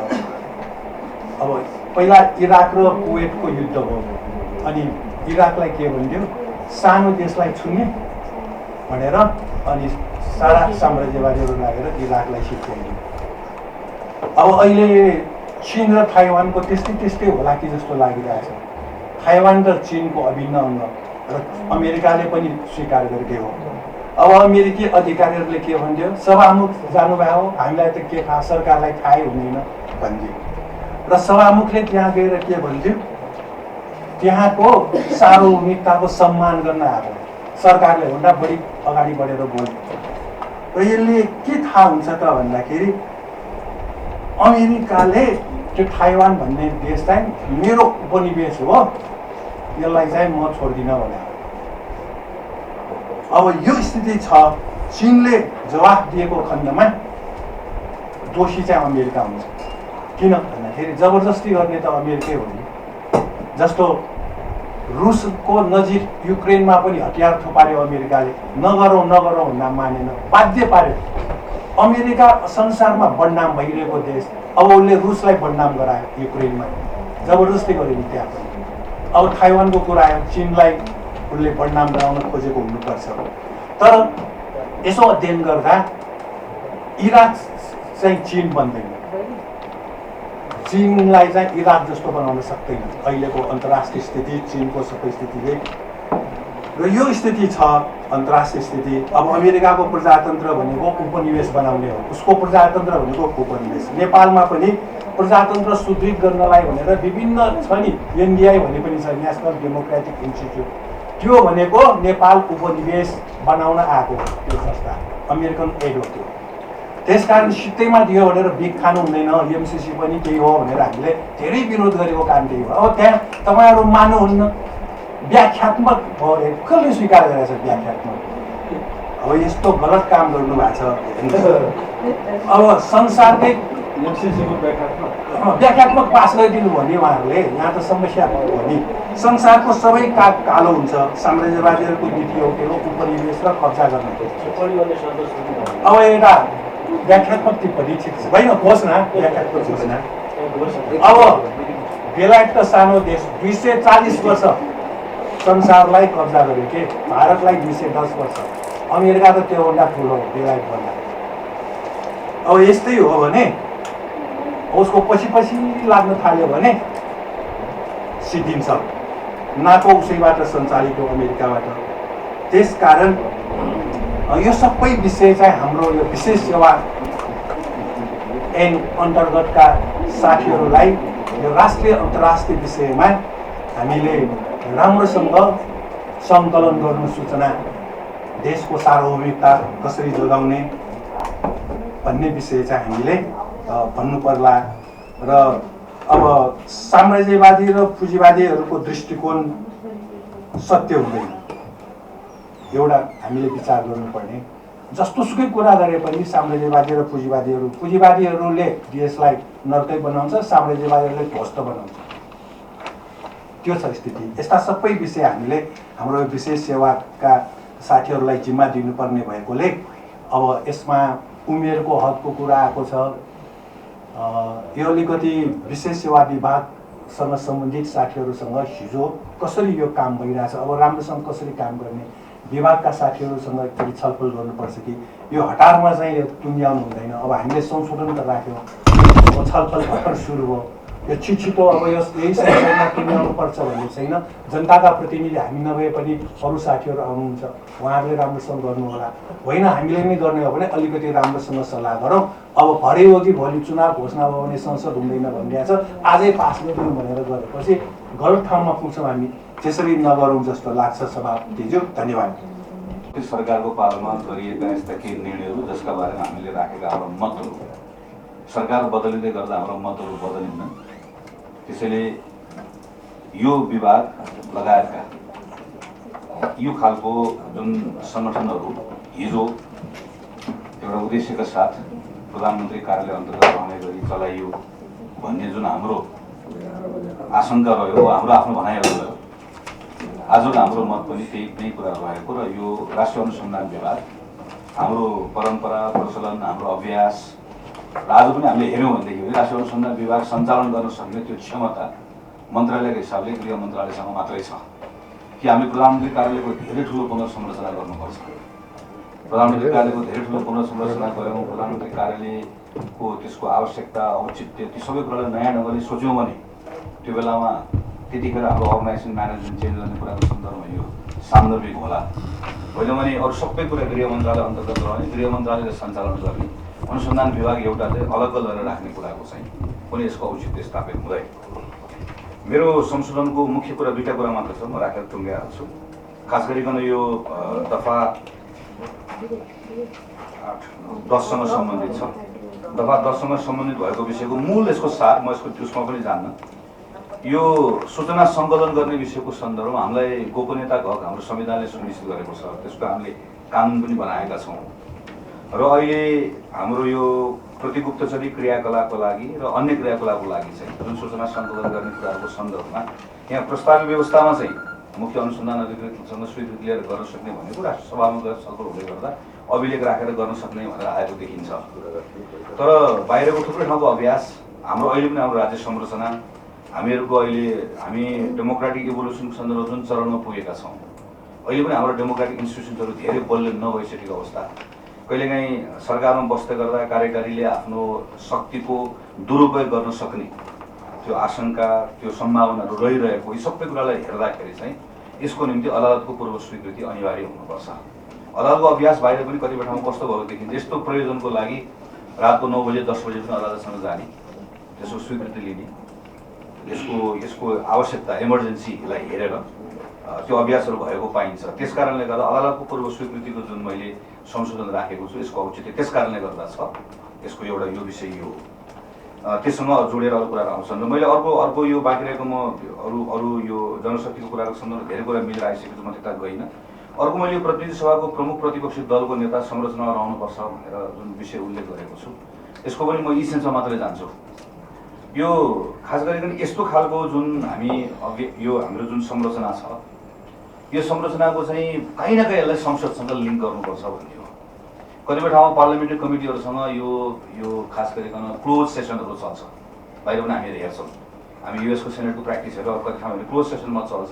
अब पहिला इराक र कुवेतको युद्ध भयो, अनि इराकलाई के भन्थ्यो, सानो देशलाई छुने भनेर अनि सारा साम्राज्यवादीहरू लागेर इराकलाई सिद्ध्याइदियो। अब अहिले चीन र ताइवानको त्यस्तै होला कि जस्तो लागिरहेछ। ताइवान र चीनको अभिन्न अङ्ग र अमेरिकाले पनि स्वीकार गरेकै हो। अब अमेरिकी अधिकारीहरूले के भन्थ्यो, सभामुख जानुभयो, हामीलाई त के थाहा, सरकारलाई थाहै हुँदैन भन्थ्यो। र सभामुखले त्यहाँ गएर के भन्थ्यो, त्यहाँको सार्वभौमिकताको सम्मान गर्न आएको, सरकारले भन्दा बढी अगाडि बढेर बोल्यो। र यसले के थाहा हुन्छ त भन्दाखेरि अमेरिकाले त्यो ताइवान भन्ने देश चाहिँ मेरो उपनिवेश हो, यसलाई चाहिँ म छोड्दिनँ भने। अब यो स्थिति छ। चीनले जवाफ दिएको खण्डमा दोषी चाहिँ अमेरिका हुन्छ। किन भन्दाखेरि जबरजस्ती गर्ने त अमेरिकै हो नि। जस्तो रुसको नजिक युक्रेनमा पनि हतियार थुपार्यो अमेरिकाले, नगरौँ भन्दा मानेन, बाध्य पार्यो। अमेरिका संसारमा बदनाम भइरहेको देश, अब उसले रुसलाई बदनाम गरायो युक्रेनमा, जबरजस्ती गर्यो नि त्यहाँ पनि। अब ताइवानको कुरा आयो, चीनलाई उसले बदनाम गराउन खोजेको हुनुपर्छ। तर यसो अध्ययन गर्दा इराक चाहिँ चीन बन्दैन, चीनलाई चाहिँ इराक जस्तो बनाउन सक्दैन अहिलेको अन्तर्राष्ट्रिय स्थिति, चीनको सबै स्थितिले। र यो स्थिति छ अन्तर्राष्ट्रिय स्थिति। अब अमेरिकाको प्रजातन्त्र भनेको उपनिवेश बनाउने हो, उसको प्रजातन्त्र भनेको उपनिवेश। नेपालमा पनि प्रजातन्त्र सुदृढ गर्नलाई भनेर विभिन्न छ नि, एनडीआई भन्ने पनि छ, नेसनल डेमोक्रेटिक इन्स्टिट्युट, त्यो भनेको नेपाल उपनिवेश बनाउन आएको त्यो संस्था, अमेरिकन एड हो त्यो। त्यसकारण सित्तैमा दियो भनेर बिग खानु हुँदैन। एमसिसी पनि त्यही हो भनेर हामीले धेरै विरोध गरेको काम त्यही हो। अब त्यहाँ तपाईँहरू मान्नुहुन्न, व्याख्यात्मक हो, कसले स्वीकार गरेको छ व्याख्यात्मक? अब यस्तो गलत काम गर्नु भएको छ। अब संसारकै व्याख्यात्मक पास गरिदिनु भयो नि उहाँहरूले। यहाँ त समस्या हो नि, संसारको सबै कालो हुन्छ, साम्राज्यवादीहरूको नीति हो त्यो उपनिवेश र कब्जा गर्ने। अब एउटा व्याख्यात्मक टिप्पणी ठिक छ, होइन घोषणा, व्याख्यात्मक घोषणा। अब बेलायत त सानो देश, 240 वर्ष संसारलाई कब्जा गर्यो के, भारतलाई 210 वर्ष, अमेरिका त त्योभन्दा ठुलो हो बेलायतभन्दा। अब यस्तै हो भने उसको पछि लाग्न थाल्यो भने सिद्धिन्छ, नाको उसैबाट सञ्चालित हो, अमेरिकाबाट। त्यसकारण यो सबै विषय चाहिँ हाम्रो यो विशेष सेवा ऐन अन्तर्गतका साथीहरूलाई यो राष्ट्रिय अन्तर्राष्ट्रिय विषयमा हामीले राम्रोसँग सङ्कलन गर्नु, सूचना, देशको सार्वभौमिकता कसरी जोगाउने भन्ने विषय चाहिँ हामीले भन्नु पर्ला। र अब साम्राज्यवादी र पुँजीवादीहरूको दृष्टिकोण सत्य हुँदैन, एउटा हामीले विचार गर्नुपर्ने। जस्तोसुकै कुरा गरे पनि साम्राज्यवादी र पुँजीवादीहरूले देशलाई नर्कै बनाउँछ, साम्राज्यवादीहरूले ध्वस्त बनाउँछ, त्यो छ स्थिति। यस्ता सबै विषय हामीले हाम्रो विशेष सेवाका साथीहरूलाई जिम्मा दिनुपर्ने भएकोले अब यसमा उमेरको हदको कुरा आएको छ। यो अलिकति विशेष सेवा विभागसँग सम्बन्धित साथीहरूसँग हिजो कसरी यो काम भइरहेछ, अब राम्रोसँग कसरी काम गर्ने, विभागका साथीहरूसँग एकचोटि छलफल गर्नुपर्छ कि यो हतारमा चाहिँ यो टुङ्ग्याउनु हुँदैन। अब हामीले संशोधन त राख्यौँ, अब छलफल भर्खर सुरु हो, यो छिटो अब यही संसदमा टुङ्ग्याउनु पर्छ भन्ने छैन। जनताका प्रतिनिधि हामी नभए पनि अरू साथीहरू आउनुहुन्छ, उहाँहरूले राम्रोसँग गर्नु होला। होइन हामीले नै गर्ने हो भने अलिकति राम्रोसँग सल्लाह गरौँ। अब भरे हो कि भोलि चुनाव घोषणा भयो भने संसद हुँदैन भनिरहेछ, आजै पास गरिदिउँ भनेर गरेपछि गलत ठाउँमा पुग्छौँ हामी। त्यसरी नगरौँ जस्तो लाग्छ सभापतिज्यू, धन्यवाद। सरकारको पालामा गरिएका यस्ता केही निर्णयहरू जसका बारेमा हामीले राखेका हाम्रा मतहरू, सरकार बदलिँदै गर्दा हाम्रो मतहरू बदलिन्न। त्यसैले यो विभाग लगायतका यो खालको जुन सङ्गठनहरू हिजो एउटा उद्देश्यका साथ प्रधानमन्त्री कार्यालय अन्तर्गत रहने गरी चलाइयो भन्ने जुन हाम्रो आशंका रह्यो, हाम्रो आफ्नो भनाइहरू रह्यो, आजको हाम्रो मत पनि त्यही कुरा रहेको। र यो राष्ट्रिय अनुसन्धान विभाग हाम्रो परम्परा, प्रचलन, हाम्रो अभ्यास र आज पनि हामीले हेऱ्यौँ भनेदेखि राष्ट्रिय अनुसन्धान विभाग सञ्चालन गर्न सक्ने त्यो क्षमता मन्त्रालयको हिसाबले गृह मन्त्रालयसँग मात्रै छ कि हामीले प्रधानमन्त्री कार्यालयको धेरै ठुलो पुनर्संरचना गर्नुपर्छ। प्रधानमन्त्री कार्यालयको धेरै ठुलो पुनर्संरचना गऱ्यौँ, प्रधानमन्त्री कार्यालयको त्यसको आवश्यकता औचित्य ती सबै कुरालाई नयाँ ढङ्गले सोच्यौँ भने त्यो बेलामा त्यतिखेर हाम्रो अर्गनाइजेसन म्यानेजमेन्ट चेन्ज गर्ने कुराको सन्दर्भमा यो सान्दर्भिक होला। होइन भने अरू सबै कुरा गृह मन्त्रालय अन्तर्गत रहने, गृह मन्त्रालयले सञ्चालन गर्ने, अनुसन्धान विभाग एउटा चाहिँ अलग गरेर राख्ने कुराको चाहिँ कुनै यसको औचित्य स्थापित हुँदैन। मेरो संशोधनको मुख्य कुरा दुईवटा कुरा मात्र छ, म राखेर टुङ्ग्याइहाल्छु। खास गरिकन यो दफा 10सँग सम्बन्धित छ। दफा 10सँग सम्बन्धित भएको विषयको मूल यसको सार म यसको त्यसमा पनि जान्न। यो सूचना सङ्कलन गर्ने विषयको सन्दर्भमा हामीलाई गोपनीयताको हक हाम्रो संविधानले सुनिश्चित गरेको छ, त्यसको हामीले कानुन पनि बनाएका छौँ र अहिले हाम्रो यो प्रतिगुप्तचरी क्रियाकलापको लागि र अन्य क्रियाकलापको लागि चाहिँ जुन सूचना सङ्कलन गर्ने कुराहरूको सन्दर्भमा यहाँ प्रस्तावित व्यवस्थामा चाहिँ मुख्य अनुसन्धान अधिकृतसँग स्वीकृति लिएर गर्न सक्ने भनेको राष्ट्रसभामा गएर छलफल हुँदै गर्दा अभिलेख राखेर गर्न सक्ने भनेर आएको देखिन्छ। तर बाहिरको थुप्रै ठाउँको अभ्यास, हाम्रो अहिले पनि हाम्रो राज्य संरचना, हामीहरूको अहिले हामी डेमोक्रेटिक इभोल्युसनको सन्दर्भमा जुन चरणमा पुगेका छौँ, अहिले पनि हाम्रो डेमोक्रेटिक इन्स्टिट्युसनहरू धेरै बलियो नभइसकेको अवस्था, कहिलेकाहीँ सरकारमा बस्दै गर्दा कार्यकारीले आफ्नो शक्तिको दुरुपयोग गर्न सक्ने त्यो आशंका, त्यो सम्भावनाहरू रहिरहेको, यी सबै कुरालाई हेर्दाखेरि चाहिँ यसको निम्ति अदालतको पूर्व स्वीकृति अनिवार्य हुनुपर्छ। अदालतको अभ्यास बाहिर पनि कतिपय ठाउँमा कस्तो भएको देखिन्छ, यस्तो प्रयोजनको लागि रातको 9 बजे 10 बजे पनि अदालतसँग जाने, त्यसको स्वीकृति लिने, यसको आवश्यकता इमर्जेन्सीलाई हेरेर त्यो अभ्यासहरू भएको पाइन्छ। त्यस कारणले गर्दा अदालतको पूर्व स्वीकृतिको जुन मैले संशोधन राखेको छु यसको औचित्य त्यस कारणले गर्दा छ। यसको एउटा यो विषय यो त्यससँग जोडेर अरू कुराहरू आउँछन् र मैले अर्को यो बाँकी रहेको म अरू यो जनशक्तिको कुराको सन्दर्भमा धेरै कुरा मिलेर आइसकेको म त्यता गइनँ। अर्को मैले यो प्रतिनिधि सभाको प्रमुख प्रतिपक्षी दलको नेता संरचनामा रहनुपर्छ भनेर जुन विषय उल्लेख गरेको छु यसको पनि म यी सेन्समा मात्रै जान्छु। यो खास गरिकन यस्तो खालको जुन यो हाम्रो जुन संरचना छ, यो संरचनाको चाहिँ कहीँ न कहीँ यसलाई संसदसँग लिङ्क गर्नुपर्छ भन्ने हो। कतिपय ठाउँमा पार्लियामेन्ट्री कमिटीहरूसँग यो खास गरिकन क्लोज सेसनहरू चल्छ, बाहिर पनि हामीले हेर्छौँ। हामी युएसको सेनेटको प्र्याक्टिसहरू कति ठाउँमा क्लोज सेसनमा चल्छ,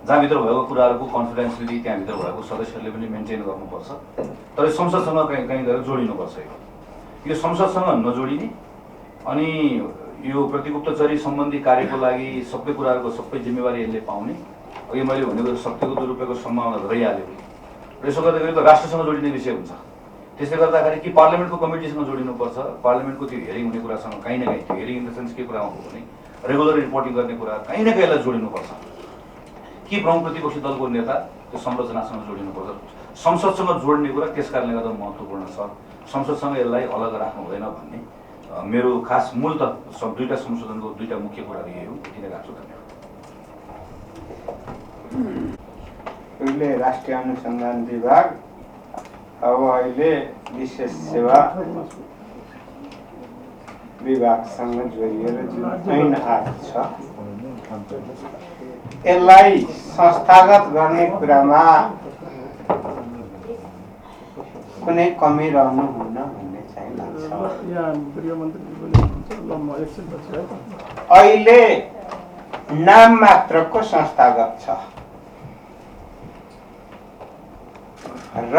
जहाँभित्र भएको कुराहरूको कन्फिडेन्सियलिटी त्यहाँभित्र भएको सदस्यहरूले पनि मेन्टेन गर्नुपर्छ। तर संसदसँग कहीँ गएर जोडिनुपर्छ। यो संसदसँग नजोडिने अनि यो प्रतिगुप्तचरी सम्बन्धी कार्यको लागि सबै कुराहरूको सबै जिम्मेवारी यसले पाउने, अघि मैले भनेको शक्तिको दुरुपयोगको सम्भावना रहिहाल्यो। यसो गर्दाखेरि त राष्ट्रसँग जोडिने विषय हुन्छ। त्यसले गर्दाखेरि कि पार्लियामेन्टको कमिटीसँग जोडिनुपर्छ, पार्लियामेन्टको त्यो हेरिङ हुने कुरासँग कहीँ न कहीँ, त्यो हेरिङ इन द सेन्स के कुरा हो भने रेगुलर रिपोर्टिङ गर्ने कुरा कहीँ न कहीँलाई जोडिनुपर्छ। कि प्रमुख प्रतिपक्षी दलको नेता त्यो संरचनासँग जोडिनुपर्छ, संसदसँग जोड्ने कुरा त्यस कारणले गर्दा महत्त्वपूर्ण छ। संसदसँग यसलाई अलग राख्नु हुँदैन भन्ने मेरो खास मूल त दुईवटा संशोधनको दुईवटा मुख्य कुराहरू यही हो। यति नै राख्छु। धन्यवाद। पहिले राष्ट्रिय अनुसन्धान विभाग, अब अहिले विशेष सेवा विभागसँग जोडिएर जुन ऐन आएको छ यसलाई संस्थागत गर्ने कुरामा कुनै कमी रहनु हुन्न भन्ने चाहिँ लाग्छ। अहिले नाम मात्रको संस्थागत छ र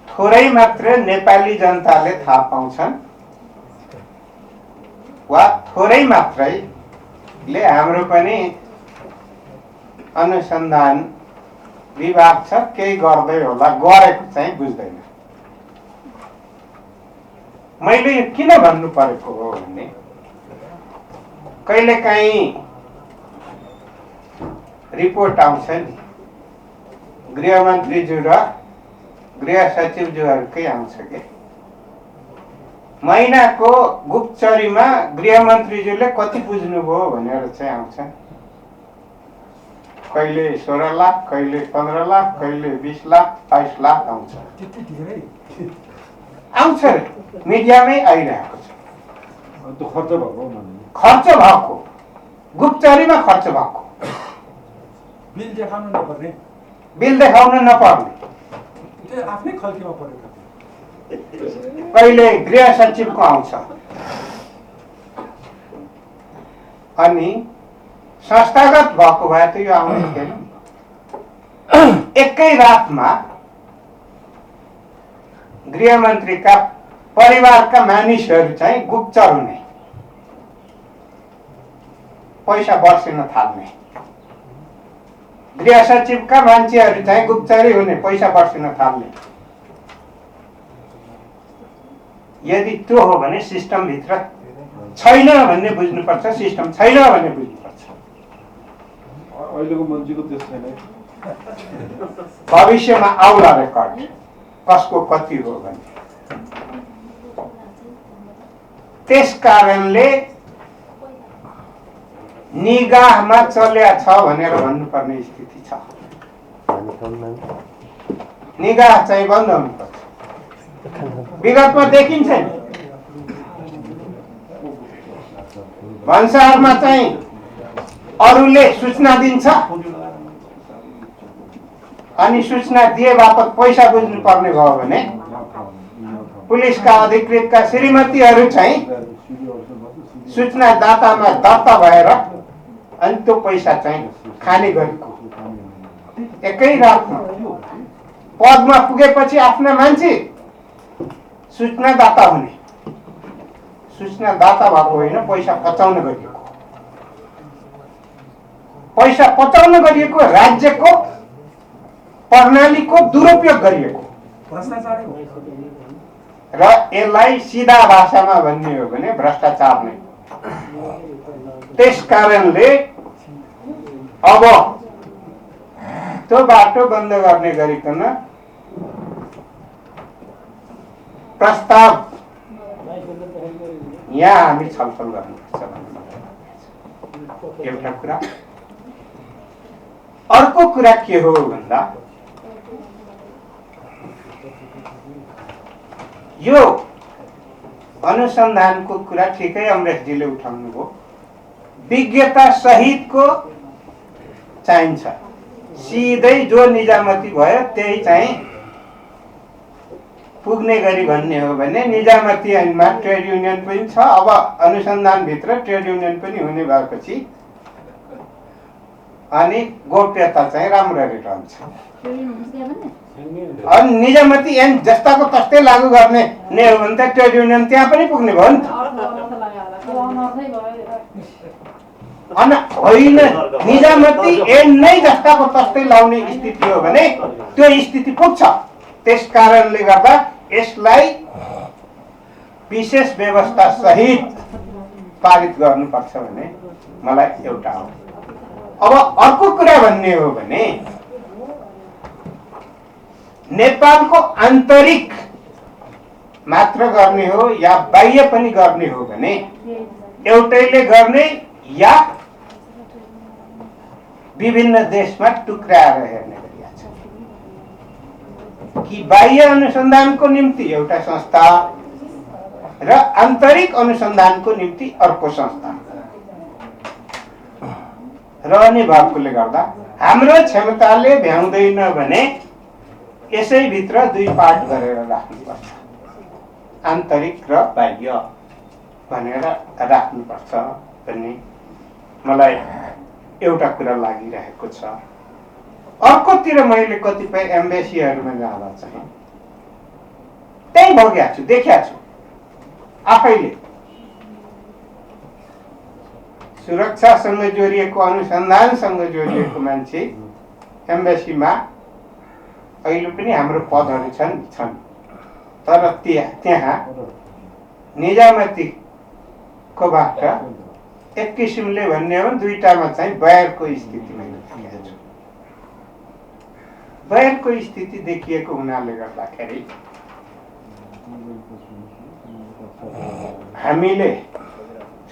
थोरै मात्र नेपाली जनताले थाहा पाउँछन् वा थोरै मात्रैले हाम्रो पनि अनुसन्धान विभाग छ केही गर्दै होला, गरेको चाहिँ बुझ्दैन। मैले यो किन भन्नु परेको हो भने कहिलेकाहीँ रिपोर्ट आउँछ नि, गृहमन्त्रीज्यू र गृह सचिवज्यूहरूकै आउँछ के, महिनाको गुप्तचरीमा गृहमन्त्रीज्यूले कति बुझ्नुभयो भनेर चाहिँ आउँछ। कहिले 16 लाख, कहिले 15 लाख, कहिले 20 लाख, 22 लाख आउँछ। आउँछ रे, मिडियामै आइरहेको छ। खर्च भएको गुप्तचरीमा खर्च भएको, बिल देखाउनु नपर्ने, बिल देखाउन नपर्ने, आफ्नै खल्तीमा परेको। कहिले गृह सचिवको आउँछ, अनि संस्थागत भएको भए त यो आउने थिएन। एकै रातमा गृहमन्त्रीका परिवारका मानिसहरू चाहिँ गुप्तचर हुने, पैसा बर्सिन थाल्ने, गृह सचिवका मान्छेहरू चाहिँ गुप्तचरी हुने, पैसा बर्सिन थाल्ने। यदि त्यो हो भने सिस्टमभित्र छैन भन्ने बुझ्नुपर्छ, सिस्टम छैन भन्ने बुझ्नुपर्छ। अहिलेको मान्छेको त्यस छैन। भविष्यमा आउला रेकर्ड कसको कति हो भने। त्यस कारणले निगाहमा चल्या छ भनेर भन्नुपर्ने स्थिति छ। निगाह चाहिँ बन्द हुनुपर्छ। विगतमा देखिन्छ नि, भन्सारमा चाहिँ अरूले सूचना दिन्छ अनि सूचना दिए बापत पैसा बुझ्नु पर्ने भयो भने पुलिसका अधिकृतका श्रीमतीहरू चाहिँ सूचना दातामा दर्ता भएर अनि त्यो पैसा चाहिँ खाने गरेको। एकै रातमा पदमा पुगेपछि आफ्ना मान्छे सूचनादाता हुने, सूचनादाता भएको होइन, पैसा पचाउन गरिएको। पैसा पचाउन गरिएको राज्यको प्रणालीको दुरुपयोग गरिएको र यसलाई सिधा भाषामा भन्ने हो भने भ्रष्टाचार नै। त्यस कारणले अब त्यो बाटो बन्द गर्ने गरिकन प्रस्ताव यहाँ हामी छलफल गर्नुपर्छ भन्ने एउटा कुरा। अर्को कुरा के हो भन्दा यो अनुसन्धानको कुरा ठिकै अमरेशजीले उठाउनुभयो। विज्ञता सहितको चाहिन्छ। सिधै जो निजामती भयो त्यही चाहिँ पुग्ने गरी भन्ने हो भने निजामती ऐनमा ट्रेड युनियन पनि छ। अब अनुसन्धानभित्र ट्रेड युनियन पनि हुने भएपछि अनि गोप्यता चाहिँ राम्ररी रहन्छ। अनि निजामती ऐन जस्ताको तस्तै लागू गर्ने नै हो भने त ट्रेड युनियन त्यहाँ पनि पुग्ने भयो नि त। अनि होइन, निजामती ऐन नै जस्ताको तस्तै लाउने स्थिति हो भने त्यो स्थिति पुग्छ। त्यस कारणले गर्दा यसलाई विशेष व्यवस्था सहित पारित गर्नुपर्छ भने मलाई एउटा हो। अब अर्को कुरा भन्ने हो भने नेपालको आन्तरिक मात्र गर्ने हो या बाह्य पनि गर्ने हो भने एउटैले गर्ने या विभिन्न देशमा टुक्राएर हेर्ने गरिएको छ कि बाह्य अनुसन्धानको निम्ति एउटा संस्था र आन्तरिक अनुसन्धानको निम्ति अर्को संस्था रहने भएकोले गर्दा हाम्रो क्षमताले भ्याउँदैन भने यसै भित्र दुई पार्ट गरेर राख्नुपर्छ, आन्तरिक र बाह्य भनेर राख्नुपर्छ भन्ने मलाई एउटा कुरा लागिरहेको छ। अर्कोतिर मैले कतिपय एम्बेसीहरूमा जाँदा चाहिँ त्यही भोगेको छु, देखेको छु आफैले। सुरक्षासँग जोडिएको, अनुसन्धानसँग जोडिएको मान्छे एम्बेसीमा अहिले पनि हाम्रो पदहरू छन्, तर त्यहाँ निजामतीकोबाट एक किसिमले भन्ने हो भने दुईटामा चाहिँ बयरको स्थिति मैले देखेको छु। बयरको स्थिति देखिएको हुनाले गर्दाखेरि हामीले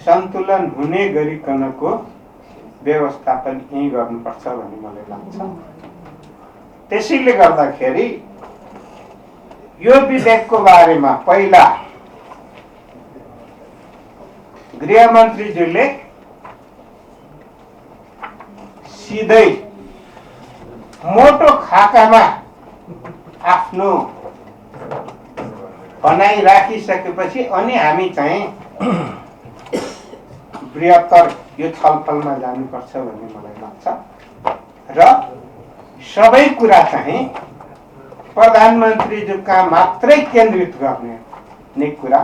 सन्तुलन हुने गरिकनको व्यवस्थापन यही गर्नुपर्छ भन्ने मलाई लाग्छ। त्यसैले गर्दाखेरि यो विधेयकको बारेमा पहिला गृहमन्त्रीज्यूले सिधै मोटो खाकामा आफ्नो भनाइ राखिसकेपछि अनि हामी चाहिँ बृहत्तर यो छलफलमा जानुपर्छ भन्ने मलाई लाग्छ र सबै कुरा चाहिँ प्रधानमन्त्रीज्यूका मात्रै केन्द्रित गर्ने कुरा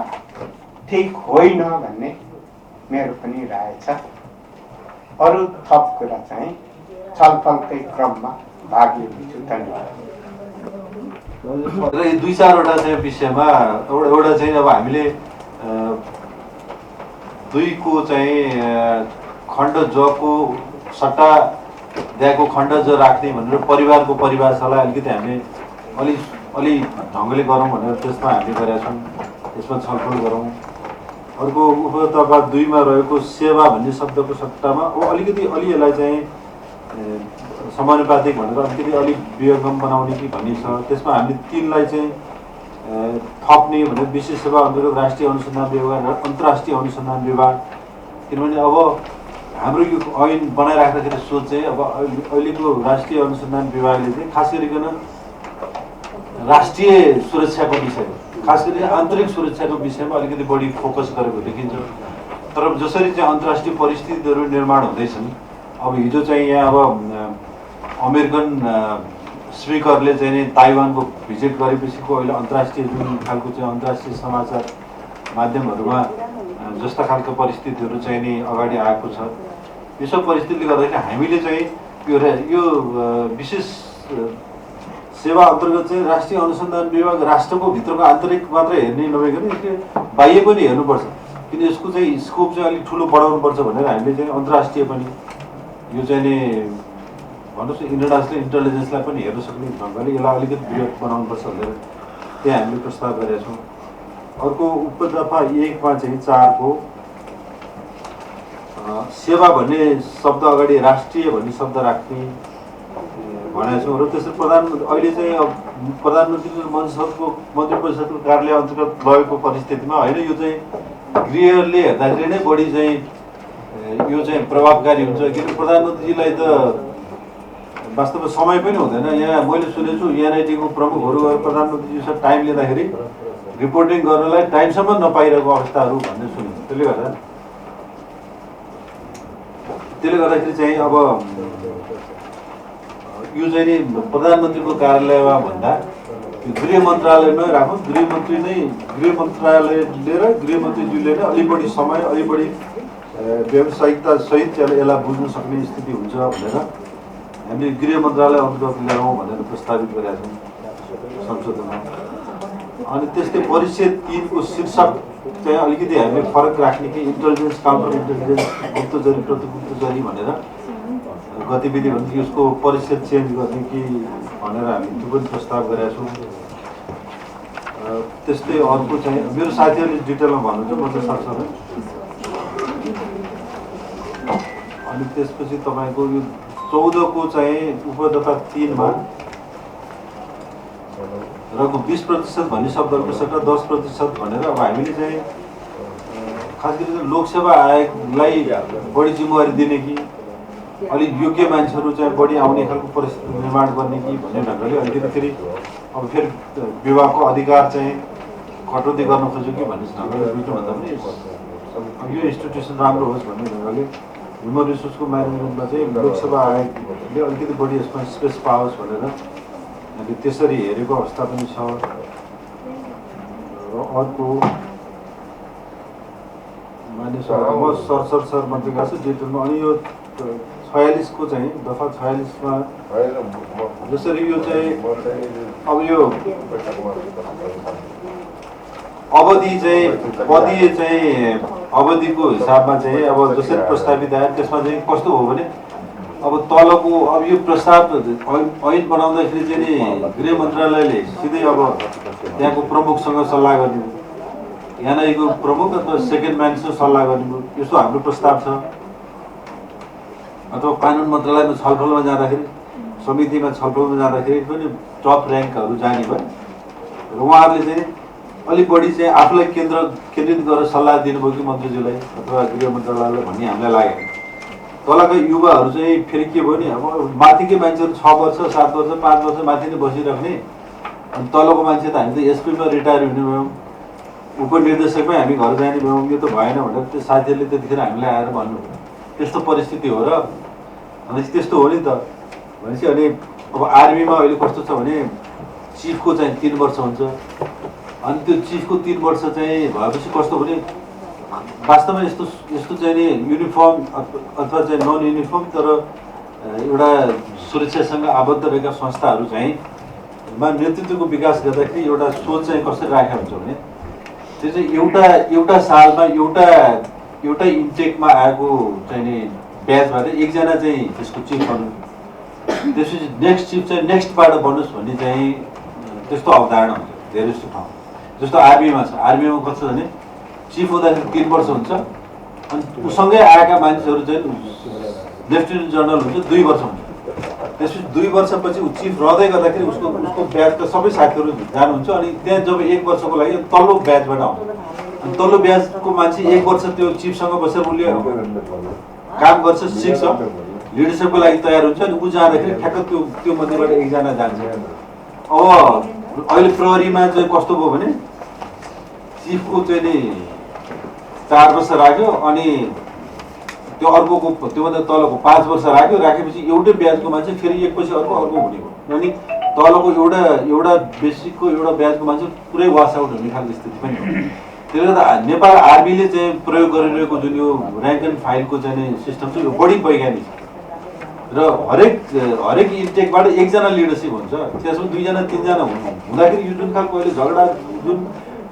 ठिक होइन भन्ने मेरो पनि राय छ। अरू थप कुरा चाहिँ छलफलकै क्रममा भाग लिन्छु। धन्यवाद। र यी 2-4 वटा चाहिँ विषयमा एउटा चाहिँ अब हामीले 2 को चाहिँ खण्ड ज को सट्टा दिएको खण्ड ज राख्ने भनेर परिवारको परिभाषालाई अलिकति हामीले अलि ढङ्गले गरौँ भनेर त्यसमा हामीले गरेका छौँ। त्यसमा छलफल गरौँ। अर्को उपतर्फ 2 मा रहेको सेवा भन्ने शब्दको सट्टामा अलिकति यसलाई चाहिँ समानुपातिक भनेर अलिकति अलिक विहङ्गम बनाउने कि भन्ने छ। त्यसमा हामीले 3 लाई चाहिँ थप्ने भनेर विशेष सेवा अन्तर्गत राष्ट्रिय अनुसन्धान विभाग र अन्तर्राष्ट्रिय अनुसन्धान विभाग। किनभने अब हाम्रो यो ऐन बनाइराख्दाखेरि सोच चाहिँ अब अहिलेको राष्ट्रिय अनुसन्धान विभागले चाहिँ खास गरिकन राष्ट्रिय सुरक्षाको विषय, खास गरी आन्तरिक सुरक्षाको विषयमा अलिकति बढी फोकस गरेको देखिन्छ। तर जसरी चाहिँ अन्तर्राष्ट्रिय परिस्थितिहरू निर्माण हुँदैछन्, अब हिजो चाहिँ यहाँ अब अमेरिकन स्पिकरले चाहिँ ताइवानको भिजिट गरेपछिको अहिले अन्तर्राष्ट्रिय जुन खालको चाहिँ अन्तर्राष्ट्रिय समाचार माध्यमहरूमा जस्ता खालको परिस्थितिहरू चाहिँ नि अगाडि आएको छ। यो सब परिस्थितिले गर्दाखेरि हामीले चाहिँ यो विशेष सेवा अन्तर्गत चाहिँ राष्ट्रिय अनुसन्धान विभाग राष्ट्रको भित्रको आन्तरिक मात्रै हेर्ने नभइकन यसले बाह्य पनि हेर्नुपर्छ। किन यसको चाहिँ स्कोप चाहिँ अलिक ठुलो बढाउनुपर्छ भनेर हामीले चाहिँ अन्तर्राष्ट्रिय पनि यो चाहिँ नि भन्नुहोस् इन्टरनेसनल इन्टेलिजेन्सलाई पनि हेर्न सक्ने ढङ्गले यसलाई अलिकति बृहत बनाउनुपर्छ भनेर त्यहाँ हामीले प्रस्ताव गरेका छौँ। अर्को उपदफा 1 मा चाहिँ 4 को सेवा भन्ने शब्द अगाडि राष्ट्रिय भन्ने शब्द राख्ने भनेका छौँ। र त्यसरी अहिले चाहिँ अब प्रधानमन्त्रीको मन्त्री परिषदको कार्यालय अन्तर्गत लगेको परिस्थितिमा होइन, यो चाहिँ गृहले हेर्दाखेरि नै बढी चाहिँ यो चाहिँ प्रभावकारी हुन्छ। किनकि प्रधानमन्त्रीजीलाई त वास्तवमा समय पनि हुँदैन। यहाँ मैले सुनेको छु एनआइटीको प्रमुखहरू गएर प्रधानमन्त्रीजीसँग टाइम लिँदाखेरि रिपोर्टिङ गर्नलाई टाइमसम्म नपाइरहेको अवस्थाहरू भन्ने सुनिन्छ। त्यसले गर्दाखेरि चाहिँ अब यो चाहिँ नि प्रधानमन्त्रीको कार्यालयमा भन्दा गृह मन्त्रालयमै राखौँ। गृह मन्त्रालयले र गृहमन्त्रीज्यूले नै अलिक बढी समय अलिक बढी व्यावसायिकता सहित यसलाई बुझ्न सक्ने स्थिति हुन्छ भनेर हामीले गृह मन्त्रालय अन्तर्गत ल्याउँ भनेर प्रस्तावित गरेका छौँ संशोधनमा। अनि त्यस्तै परिच्छेद 3 को शीर्षक चाहिँ अलिकति हामीले फरक राख्ने कि इन्टेलिजेन्स काउन्टर इन्टेलिजेन्स गुप्तचरी प्रतिगुप्तचरी भनेर गतिविधि भने यसको परिच्छेद चेन्ज गर्ने कि भनेर हामी त्यो पनि प्रस्ताव गरेका छौँ। त्यस्तै अर्को चाहिँ मेरो साथीहरूले डिटेलमा भन्नुहुन्छ, म चाहिँ सक्छु। अनि त्यसपछि तपाईँको यो 14 को चाहिँ उपदफा 3 मा रहेको 20% भन्ने शब्दहरूको सट्टा 10% भनेर अब हामीले चाहिँ खास गरी लोकसेवा आयोगलाई बढी जिम्मेवारी दिने कि अलिक योग्य मान्छेहरू चाहिँ बढी आउने खालको परिस्थिति निर्माण गर्ने कि भन्ने ढङ्गले अलिकति फेरि अब फेरि विभागको अधिकार चाहिँ कटौती गर्न खोज्यो कि भन्ने ढङ्गले बुझ्नुभन्दा पनि यो इन्स्टिट्युसन राम्रो होस् भन्ने ढङ्गले ह्युमन रिसोर्सको म्यानेजमेन्टमा चाहिँ लोकसेवा आयोगले अलिकति बढी यसमा स्पेस पाओस् भनेर हामीले त्यसरी हेरेको अवस्था पनि छ। र अर्को मानिस म सर मात्रै गएको छु डिटेलमा। अनि यो 46 को चाहिँ दफा 46 मा जसरी यो चाहिँ अब यो अवधि चाहिँ पदीय चाहिँ अवधिको हिसाबमा चाहिँ अब जसरी प्रस्तावित आयो त्यसमा चाहिँ कस्तो हो भने अब तलको अब यो प्रस्ताव ऐन बनाउँदाखेरि चाहिँ गृह मन्त्रालयले सिधै अब त्यहाँको प्रमुखसँग सल्लाह गर्ने, एनआईको प्रमुख अथवा सेकेन्ड म्यानसँग सल्लाह गर्ने, यस्तो हाम्रो प्रस्ताव छ। अथवा कानुन मन्त्रालयमा छलफलमा जाँदाखेरि समितिमा छलफलमा जाँदाखेरि पनि टप ऱ्याङ्कहरू जाने भयो र उहाँहरूले चाहिँ अलिक बढी चाहिँ आफूलाई केन्द्रित गरेर सल्लाह दिनुभयो कि मन्त्रीज्यूलाई अथवा गृह मन्त्रालयलाई भन्ने हामीलाई लाग्यो। तलका युवाहरू चाहिँ फेरि के भयो नि, अब माथिकै मान्छेहरू 6 वर्ष 7 वर्ष 5 वर्ष माथि नै बसिराख्ने, अनि तलको मान्छे त हामी त एसपीमा रिटायर हुने भयौँ। उपनिर्देशकमै हामी घर जाने भयौँ, यो त भएन भनेर त्यो साथीहरूले त्यतिखेर हामीलाई आएर भन्नु त्यस्तो परिस्थिति हो र भनेपछि त्यस्तो हो नि त भनेपछि अनि अब आर्मीमा अहिले कस्तो छ भने चिफको चाहिँ 3 वर्ष हुन्छ अनि त्यो चिफको 3 वर्ष चाहिँ भएपछि कस्तो भने वास्तवमा यस्तो चाहिँ नि युनिफर्म अथवा चाहिँ नन युनिफर्म तर एउटा सुरक्षासँग आबद्ध रहेका संस्थाहरू चाहिँ नेतृत्वको विकास गर्दाखेरि एउटा सोच चाहिँ कसरी राखेको हुन्छ भने त्यो चाहिँ एउटा सालमा एउटा इन्टेकमा आएको चाहिँ नि ब्याचबाट एकजना चाहिँ त्यसको चिफ बन्नु त्यसपछि नेक्स्ट चिफ चाहिँ नेक्स्टबाट बन्नुहोस् भन्ने चाहिँ त्यस्तो अवधारणा हुन्छ धेरै जस्तो ठाउँ जस्तो आर्मीमा छ आर्मीमा कस्तो छ भने चिफ हुँदाखेरि 3 वर्ष हुन्छ अनि उसँगै आएका मान्छेहरू चाहिँ लेफ्टिनेन्ट जनरल हुन्छ 2 वर्ष हुन्छ त्यसपछि 2 वर्षपछि ऊ चिफ रहँदै गर्दाखेरि उसको ब्याचका सबै साथीहरू जानुहुन्छ अनि त्यहाँ जब 1 वर्षको लागि तल्लो ब्याचबाट आउँछ अनि तल्लो ब्याचको मान्छे 1 वर्ष त्यो चिफसँग बसेर उसले काम गर्छ सिक्छ लिडरसिपको लागि तयार हुन्छ अनि ऊ जाँदाखेरि ठ्याक्क त्यो मध्येबाट एकजना जान्छ अब अहिले प्रहरीमा चाहिँ कस्तो भयो भने चिफको चाहिँ नि 4 वर्ष राख्यो अनि त्यो अर्कोको त्योभन्दा तलको 5 वर्ष राखेपछि एउटै ब्याजको मान्छे फेरि एकपछि अर्को हुने भयो अनि तलको एउटा बेसिकको एउटा ब्याजको मान्छे पुरै वास आउट हुने खालको स्थिति पनि हो त्यसले गर्दा नेपाल आर्मीले चाहिँ प्रयोग गरिरहेको जुन यो ऱ्याङ्क एन्ड फाइलको चाहिँ सिस्टम छ यो बढी वैज्ञानिक छ र हरेक इन्टेकबाट एकजना लिडरसिप हुन्छ त्यसमा 2 जना 3 जना हुँदाखेरि यो जुन खालको अहिले झगडा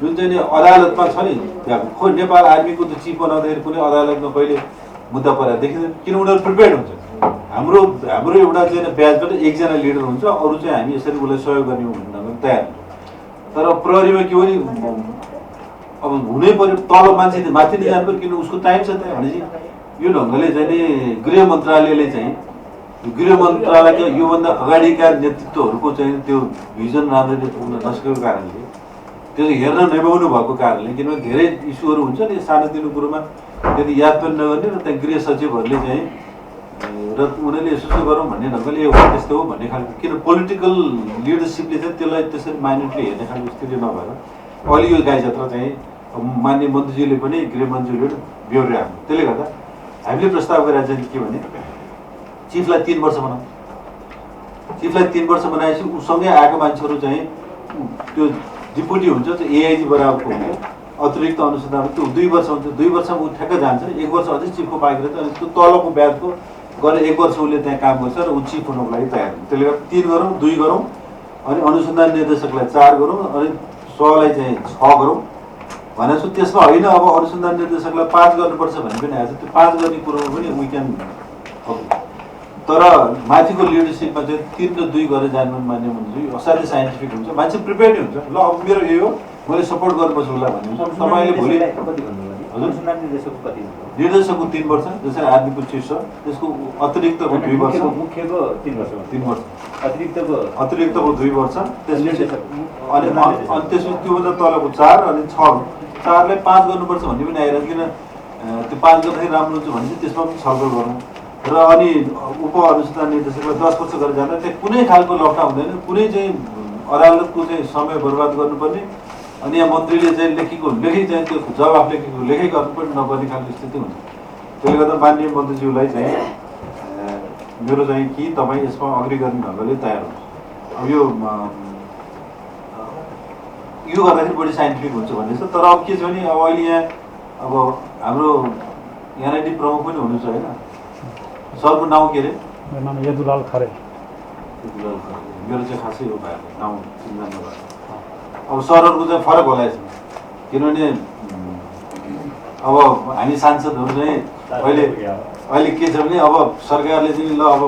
जुन चाहिँ अदालतमा छ नि खो नेपाल आर्मीको त चिफ बनाउँदाखेरि कुनै अदालतमा कहिले मुद्दा परेर देखिँदैन किन उनीहरू प्रिपेयर्ड हुन्छ हाम्रो एउटा चाहिँ ब्याचबाट एकजना लिडर हुन्छ अरू चाहिँ हामी यसरी उसलाई सहयोग गर्ने भन्ने तयार हुन्छ तर प्रहरीमा के हो नि अब हुनै पर्यो तल मान्छे माथि नै जानु पर्यो किन उसको टाइम छ त्यहाँ भनेपछि यो ढङ्गले चाहिँ नि गृह मन्त्रालयले चाहिँ गृह मन्त्रालयका योभन्दा अगाडिका नेतृत्वहरूको चाहिँ त्यो भिजन राम्ररी पुग्न नसकेको कारणले त्यो हेर्न नपाउनु भएको कारणले किनभने धेरै इस्युहरू हुन्छ नि सानोतिनो कुरोमा यदि याद पनि नगर्ने र त्यहाँ गृह सचिवहरूले चाहिँ र उनीहरूले यसो गरौँ भन्ने ढङ्गले हो त्यस्तो हो भन्ने खालको किन पोलिटिकल लिडरसिपले चाहिँ त्यसलाई त्यसरी माइन्युटली हेर्ने खालको स्थिति नभएर अहिले यो गाईजात्रा चाहिँ मान्य मन्त्रीजीले पनि गृहमन्त्रीले बेहोर्यो हाम्रो त्यसले गर्दा हामीले प्रस्ताव गरेर चाहिँ के भने चिफलाई 3 वर्ष बनाऊ चिफलाई 3 वर्ष बनाएपछि उसँगै आएको मान्छेहरू चाहिँ त्यो डिपुटी हुन्छ त्यो एआइजी बराबरको हुन्छ अतिरिक्त अनुसन्धान त्यो 2 वर्ष हुन्छ 2 वर्षमा ऊ ठ्याक्क जान्छ 1 वर्ष अझै चिफको बाँकी रहन्छ अनि त्यो तलको ब्याजको गरेर 1 वर्ष उसले त्यहाँ काम गर्छ र ऊ चिफ हुनको लागि तयार हुन्छ त्यसले गर्दा 3 गरौँ 2 गरौँ अनि अनुसन्धान निर्देशकलाई 4 गरौँ अनि सहलाई चाहिँ 6 गरौँ भनेपछि त्यसमा होइन अब अनुसन्धान निर्देशकलाई 5 गर्नुपर्छ भन्ने पनि आएछ त्यो 5 गर्ने कुरोमा पनि वी क्यान तर माथिको लिडरसिपमा चाहिँ 3 र 2 गरेर जानु मान्ने मन्त्री असाध्यै साइन्टिफिक हुन्छ मान्छे प्रिपेयर्ड हुन्छ ल अब मेरो यही हो मैले सपोर्ट गर्नुपर्छ उसलाई भन्ने हुन्छ तपाईँले भोलि निर्देशकको 3 वर्ष जसरी आर्मीको चिफ छ त्यसको अतिरिक्तको 2 वर्ष मुख्यको 3 वर्ष 3 वर्ष अतिरिक्तको 2 वर्ष त्यसपछि अनि त्यसपछि त्योभन्दा तलको 4 अनि 6 4लाई 5 गर्नुपर्छ भन्ने पनि आइरहेको किन त्यो 5 गर्दाखेरि राम्रो हुन्छ भने चाहिँ त्यसमा पनि छलफल गरौँ र अनि उप अनुसन्धान निर्देशकलाई 10 वर्ष गरेर जाँदा त्यहाँ कुनै खालको लफडा हुँदैन कुनै चाहिँ अदालतको चाहिँ समय बर्बाद गर्नुपर्ने अनि यहाँ मन्त्रीले चाहिँ लेखै चाहिँ त्यो जवाफ लेखै गर्नु पनि नपर्ने खालको स्थिति हुन्छ त्यसले गर्दा माननीय मन्त्रीज्यूलाई चाहिँ मेरो चाहिँ कि तपाईँ यसमा अग्री गर्ने ढङ्गले तयार हुन्छ अब यो गर्दाखेरि बढी साइन्टिफिक हुन्छ भन्ने छ तर अब के छ भने अब अहिले यहाँ अब हाम्रो एनआइडी प्रमुख पनि हुनुहुन्छ होइन सरको नाउँ के अरे मेरो नाम यदुलाल खरे मेरो चाहिँ खासै हो भएको नाउँ चिन्ता नभएर अब सरहरूको चाहिँ फरक होला यसमा किनभने अब हामी सांसदहरू चाहिँ अहिले के छ भने अब सरकारले चाहिँ ल अब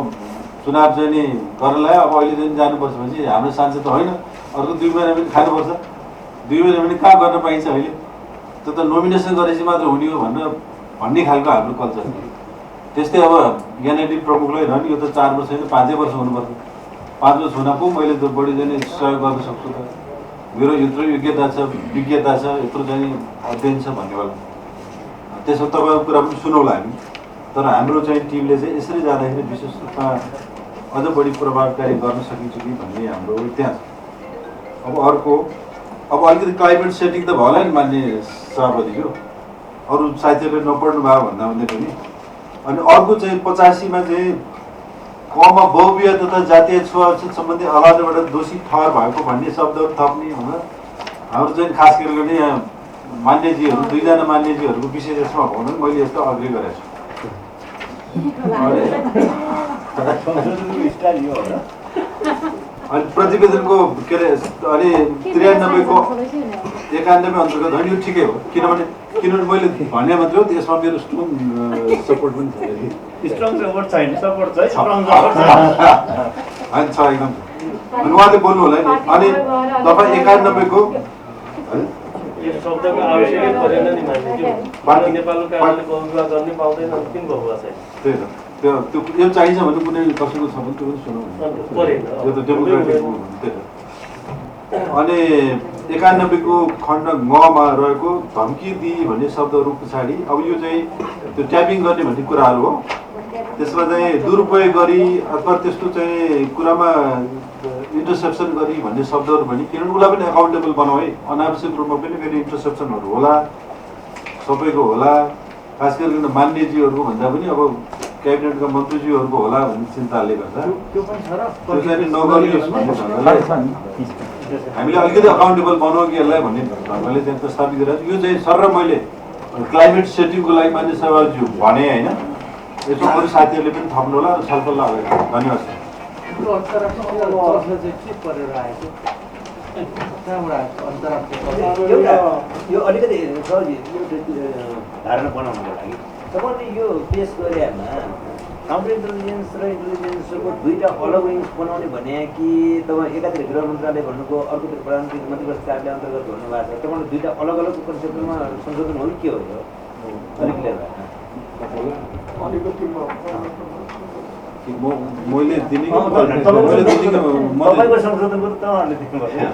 चुनाव चाहिँ नि गर्न लाग्यो अब अहिले चाहिँ जानुपर्छ भने चाहिँ हाम्रो सांसद त होइन अर्को 2 महिना पनि खानुपर्छ 2 महिना पनि कहाँ गर्न पाइन्छ अहिले त्यो त नोमिनेसन गरेपछि मात्र हुने हो भन्ने खालको हाम्रो कल्चर त्यस्तै अब एनआइडी प्रमुखलाई झन् यो त 4 वर्ष होइन 5 वर्ष हुनुपर्छ 5 वर्ष हुन पो मैले त बढी चाहिँ सहयोग गर्न सक्छु त मेरो यत्रो योग्यता छ विज्ञता छ यत्रो चाहिँ अध्ययन छ भन्ने बेला त्यसो तपाईँको कुरा पनि सुनौला हामी तर हाम्रो चाहिँ टिमले चाहिँ यसरी जाँदाखेरि विशेष रूपमा अझ बढी प्रभावकारी गर्न सकिन्छ कि भन्ने हाम्रो त्यहाँ छ अब अर्को अब अलिकति क्लाइमेट सेटिङ त भयो होला नि मान्य सभापतिको, अरू साहित्यले नपढ्नु भयो भन्दा पनि अनि अर्को चाहिँ 85 मा चाहिँ कमा बहुविवाह तथा जातीय छुवाछुत सम्बन्धी अदालतबाट दोषी ठहर भएको भन्ने शब्दहरू थप्ने हुँदा हाम्रो चाहिँ खास गरेर यहाँ मान्यजीहरू 2 जना मान्यजीहरूको विशेष यसमा भन्न मैले यस्तो अग्री गरेको छु। अनि प्रतिवेदनको के अरे अनि 93 को 91 अन्तर्गत होइन यो ठिकै हो, किनभने मैले भने मात्रै हो, त्यसमा मेरो स्ट्रङ सपोर्ट पनि छ। स्ट्रङ सपोर्ट छैन, सपोर्ट छ स्ट्रङ होइन छ एकदम। अनि उहाँले बोल्नु होला नि, अनि तपाईँ 91 को यो शब्दको आवश्यकै परेन नि मान्छे नेपालको कारणले बहुविवाह गर्ने पाउँदैन किन बहुविवाह छैन त्यही त त्यो यो चाहिन्छ भने कुनै कसैको छ भने त्यो पनि सुनौ परेन यो त डेमोक्रेटिक हो त्यही त। अनि 91 को खण्ड ङमा रहेको धम्की दिई भन्ने शब्दहरू पछाडि अब यो चाहिँ त्यो ट्यापिङ गर्ने भन्ने कुराहरू हो, त्यसमा चाहिँ दुरुपयोग गरी अथवा त्यस्तो चाहिँ कुरामा इन्टरसेप्सन गरी भन्ने शब्दहरू पनि, किनभने उसलाई पनि एकाउन्टेबल बनाऊ है, अनावश्यक रूपमा पनि फेरि इन्टरसेप्सनहरू होला, सबैको होला, खास गरेर मान्यजीहरूको भन्दा पनि अब क्याबिनेटका मन्त्रीज्यूहरूको होला भन्ने चिन्ताले गर्दा त्यो चाहिँ नगरियोस् भन्ने ढङ्गले हामीले अलिकति अकाउन्टेबल बनाऊ कि यसलाई भन्ने ढङ्गले चाहिँ प्रस्तावित गरेर यो चाहिँ सर र मैले क्लाइमेट सेटिङको लागि मान्य सभाज्यू भने होइन, यसो अरू साथीहरूले पनि थप्नु होला र छलफल अगाडि। धन्यवाद सर। यो अलिकति धारणा बनाउनको लागि तपाईँले यो पेस गरेमा काउन्टर इन्टेलिजेन्स र इन्टेलिजेन्सको 2टा अलग विङ्स बनाउने भने कि तपाईँ एकातिर गृह मन्त्रालय भन्नुको, अर्कोतिर प्रधानमन्त्री मन्त्रीपरिषद कार्यालय अन्तर्गत भन्नुभएको छ, तपाईँले 2टा अलग अलग कन्सेप्टमा संशोधन हो कि के हो यो अलिक क्लियर मैले दिने तपाईँको संशोधनको त तपाईँहरूले दिनुभयो।